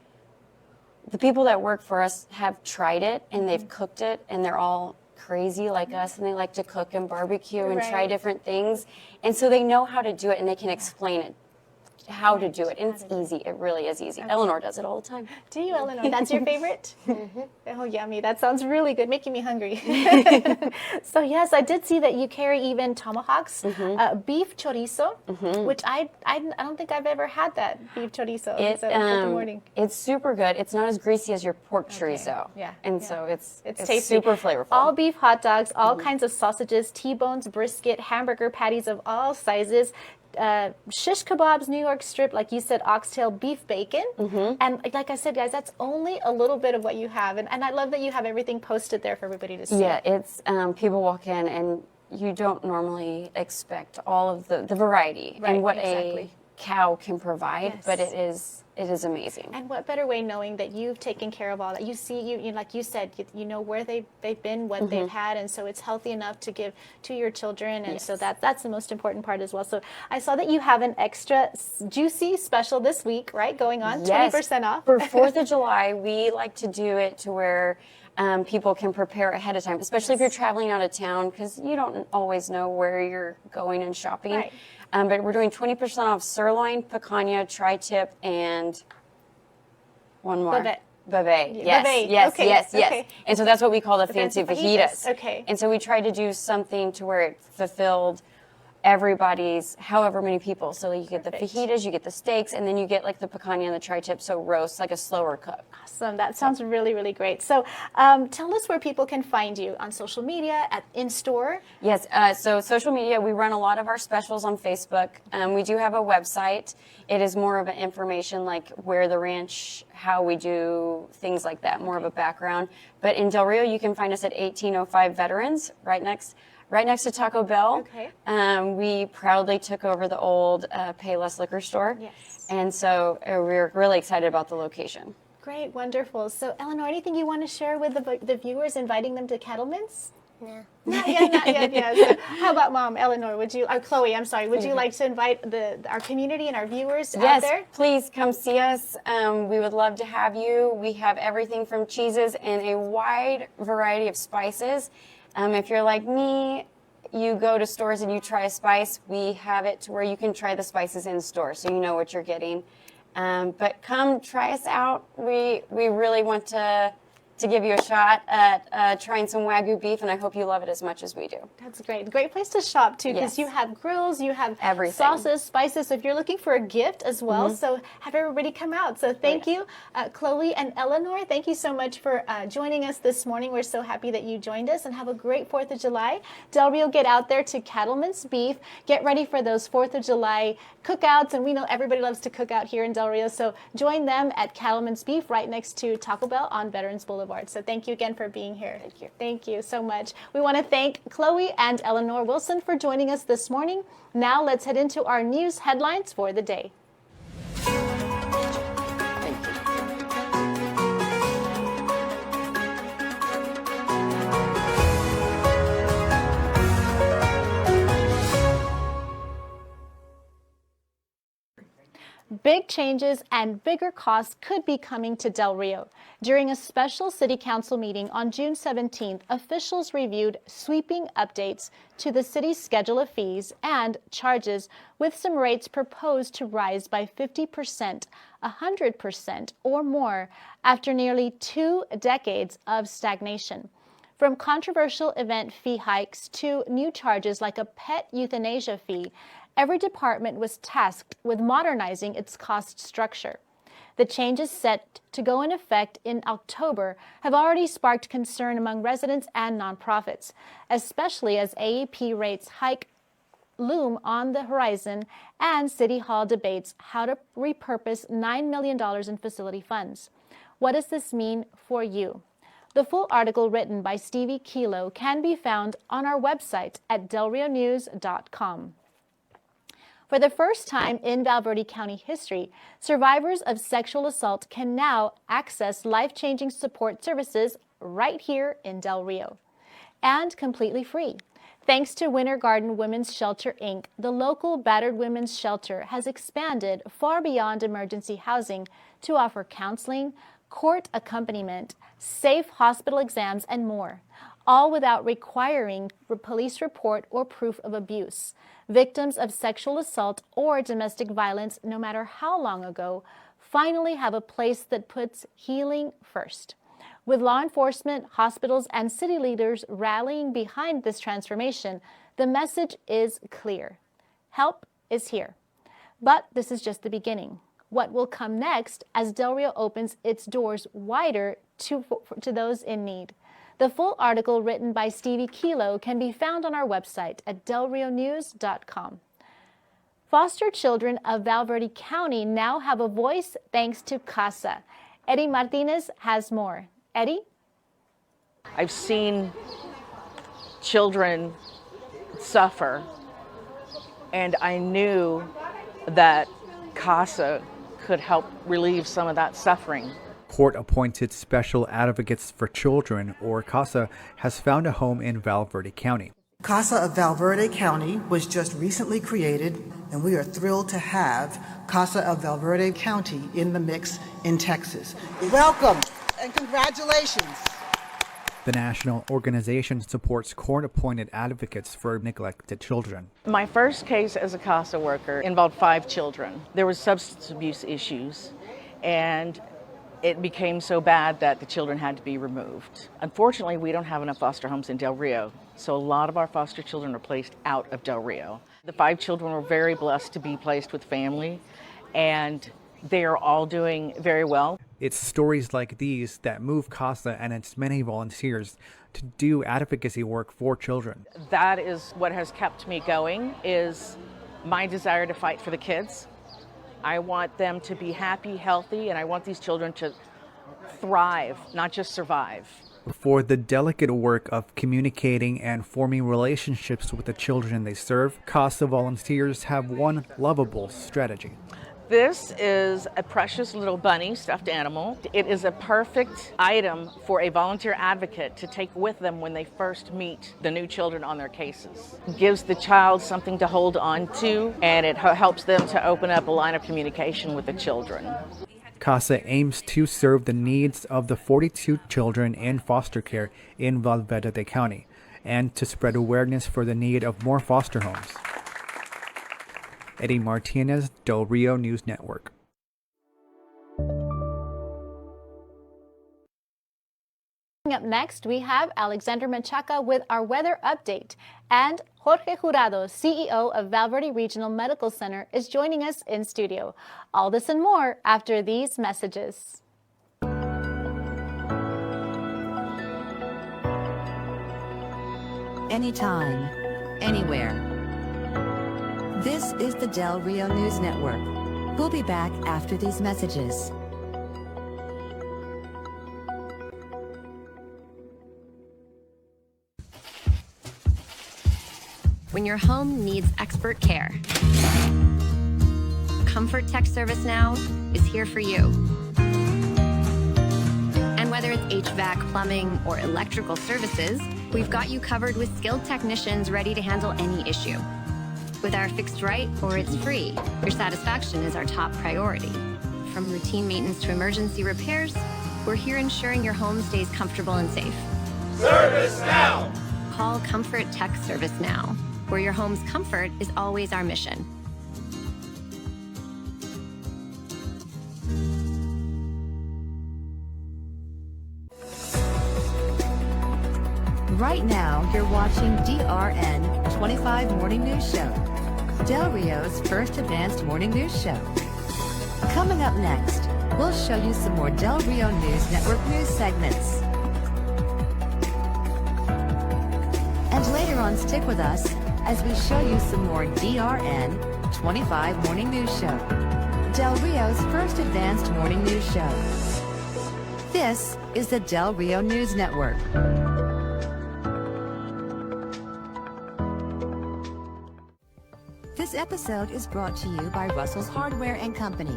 the people that work for us have tried it and they've cooked it, and they're all crazy like us, and they like to cook and barbecue and try different things. And so they know how to do it, and they can explain it, how to do it. And it's easy. It really is easy. Eleanor does it all the time. Do you, Eleanor? That's your favorite? Oh, yummy. That sounds really good, making me hungry. So yes, I did see that you carry even tomahawks, beef chorizo, which I don't think I've ever had that beef chorizo. So good morning. It's super good. It's not as greasy as your pork chorizo. Yeah. And so it's tasty. super flavorful. All beef hot dogs, all kinds of sausages, T-bones, brisket, hamburger patties of all sizes, shish kebabs, New York strip, like you said, oxtail, beef bacon. And like I said, guys, that's only a little bit of what you have. And I love that you have everything posted there for everybody to see. Yeah, it's people walk in and you don't normally expect all of the variety and what a cow can provide, but it is amazing. And what better way knowing that you've taken care of all that? You see, you like you said, you know where they've been, what they've had, and so it's healthy enough to give to your children, and so that's the most important part as well. So I saw that you have an extra juicy special this week, right, going on, 20% off. For 4th of July, we like to do it to where people can prepare ahead of time, especially if you're traveling out of town, because you don't always know where you're going and shopping. Right. But we're doing 20% off sirloin, picanha, tri-tip, and one more. Bavette. Yes. Okay. And so that's what we call the fancy fajitas. fajitas. Okay. And so we tried to do something to where it fulfilled everybody's, however many people. So you get the fajitas, you get the steaks, and then you get like the picanha and the tri-tip, so roast, like a slower cook. Awesome. That sounds really, really great. So tell us where people can find you on social media, in store. Yes, so social media, we run a lot of our specials on Facebook. We do have a website. It is more of an information like where the ranch, how we do things like that, more of a background. But in Del Rio, you can find us at 1805 Veterans, right next to Taco Bell. Okay. We proudly took over the old Payless liquor store. Yes. And so we're really excited about the location. Great, wonderful. So Eleanor, anything you want to share with the viewers, inviting them to Cattleman's? No. Not yet. So how about Mom, Eleanor, Chloe, I'm sorry, would you like to invite our community and our viewers out there? Yes, please come see us. We would love to have you. We have everything from cheeses and a wide variety of spices. If you're like me, you go to stores and you try a spice, we have it to where you can try the spices in store so you know what you're getting. But come try us out. We really want to give you a shot at trying some Wagyu beef, and I hope you love it as much as we do. That's great. Great place to shop, too, because you have grills, you have everything. Sauces, spices, so if you're looking for a gift as well, so have everybody come out. So thank you, Chloe and Eleanor. Thank you so much for joining us this morning. We're so happy that you joined us, and have a great 4th of July. Del Rio, get out there to Cattleman's Beef. Get ready for those 4th of July cookouts, and we know everybody loves to cook out here in Del Rio, so join them at Cattleman's Beef right next to Taco Bell on Veterans Boulevard. So thank you again for being here. Thank you. Thank you so much. We want to thank Chloe and Eleanor Wilson for joining us this morning. Now let's head into our news headlines for the day. Big changes and bigger costs could be coming to Del Rio. During a special City Council meeting on June 17th, officials reviewed sweeping updates to the city's schedule of fees and charges, with some rates proposed to rise by 50%, 100%, or more after nearly 2 decades of stagnation. From controversial event fee hikes to new charges like a pet euthanasia fee, every department was tasked with modernizing its cost structure. The changes set to go in effect in October have already sparked concern among residents and nonprofits, especially as AEP rates hike loom on the horizon and City Hall debates how to repurpose $9 million in facility funds. What does this mean for you? The full article written by Stevie Kilo can be found on our website at delrionews.com. For the first time in Val Verde County history, survivors of sexual assault can now access life-changing support services right here in Del Rio, and completely free. Thanks to Winter Garden Women's Shelter, Inc., the local battered women's shelter has expanded far beyond emergency housing to offer counseling, court accompaniment, safe hospital exams, and more, all without requiring a police report or proof of abuse. Victims of sexual assault or domestic violence, no matter how long ago, finally have a place that puts healing first. With law enforcement, hospitals, and city leaders rallying behind this transformation, the message is clear. Help is here. But this is just the beginning. What will come next as Del Rio opens its doors wider to those in need? The full article written by Stevie Kilo can be found on our website at delrionews.com. Foster children of Val Verde County now have a voice thanks to CASA. Eddie Martinez has more. Eddie? I've seen children suffer, and I knew that CASA could help relieve some of that suffering. Court-appointed Special Advocates for Children, or CASA, has found a home in Val Verde County. CASA of Val Verde County was just recently created, and we are thrilled to have CASA of Val Verde County in the mix in Texas. Welcome and congratulations. The national organization supports court-appointed advocates for neglected children. My first case as a CASA worker involved 5 children. There were substance abuse issues, and it became so bad that the children had to be removed. Unfortunately, we don't have enough foster homes in Del Rio, so a lot of our foster children are placed out of Del Rio. The 5 children were very blessed to be placed with family, and they are all doing very well. It's stories like these that move CASA and its many volunteers to do advocacy work for children. That is what has kept me going, is my desire to fight for the kids. I want them to be happy, healthy, and I want these children to thrive, not just survive. For the delicate work of communicating and forming relationships with the children they serve, CASA volunteers have one lovable strategy. This is a precious little bunny stuffed animal. It is a perfect item for a volunteer advocate to take with them when they first meet the new children on their cases. It gives the child something to hold on to, and it helps them to open up a line of communication with the children. CASA aims to serve the needs of the 42 children in foster care in Val Verde County and to spread awareness for the need of more foster homes. Eddie Martinez, Del Rio News Network. Up next, we have Alexander Menchaca with our weather update, and Jorge Jurado, CEO of Val Verde Regional Medical Center, is joining us in studio. All this and more after these messages. Anytime, anywhere. This is the Del Rio News Network. We'll be back after these messages. When your home needs expert care, Comfort Tech Service Now is here for you. And whether it's HVAC, plumbing, or electrical services, we've got you covered with skilled technicians ready to handle any issue. With our fixed right or it's free, your satisfaction is our top priority. From routine maintenance to emergency repairs, we're here ensuring your home stays comfortable and safe. Service Now! Call Comfort Tech Service Now, where your home's comfort is always our mission. Right now, you're watching DRN25 Morning News Show, Del Rio's first advanced morning news show. Coming up next, we'll show you some more Del Rio News Network news segments. And later on, stick with us as we show you some more DRN25 Morning News Show, Del Rio's first advanced morning news show. This is the Del Rio News Network. This episode is brought to you by Russell's Hardware and Company,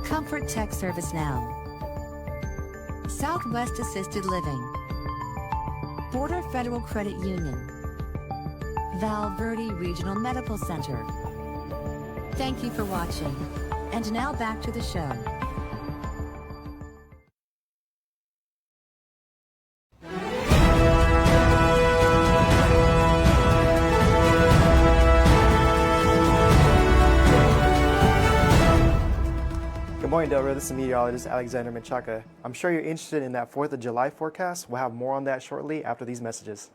Comfort Tech Service Now, Southwest Assisted Living, Border Federal Credit Union, Val Verde Regional Medical Center. Thank you for watching. And now back to the show. Good morning, Del Rio. This is meteorologist Alexander Menchaca. I'm sure you're interested in that 4th of July forecast. We'll have more on that shortly after these messages.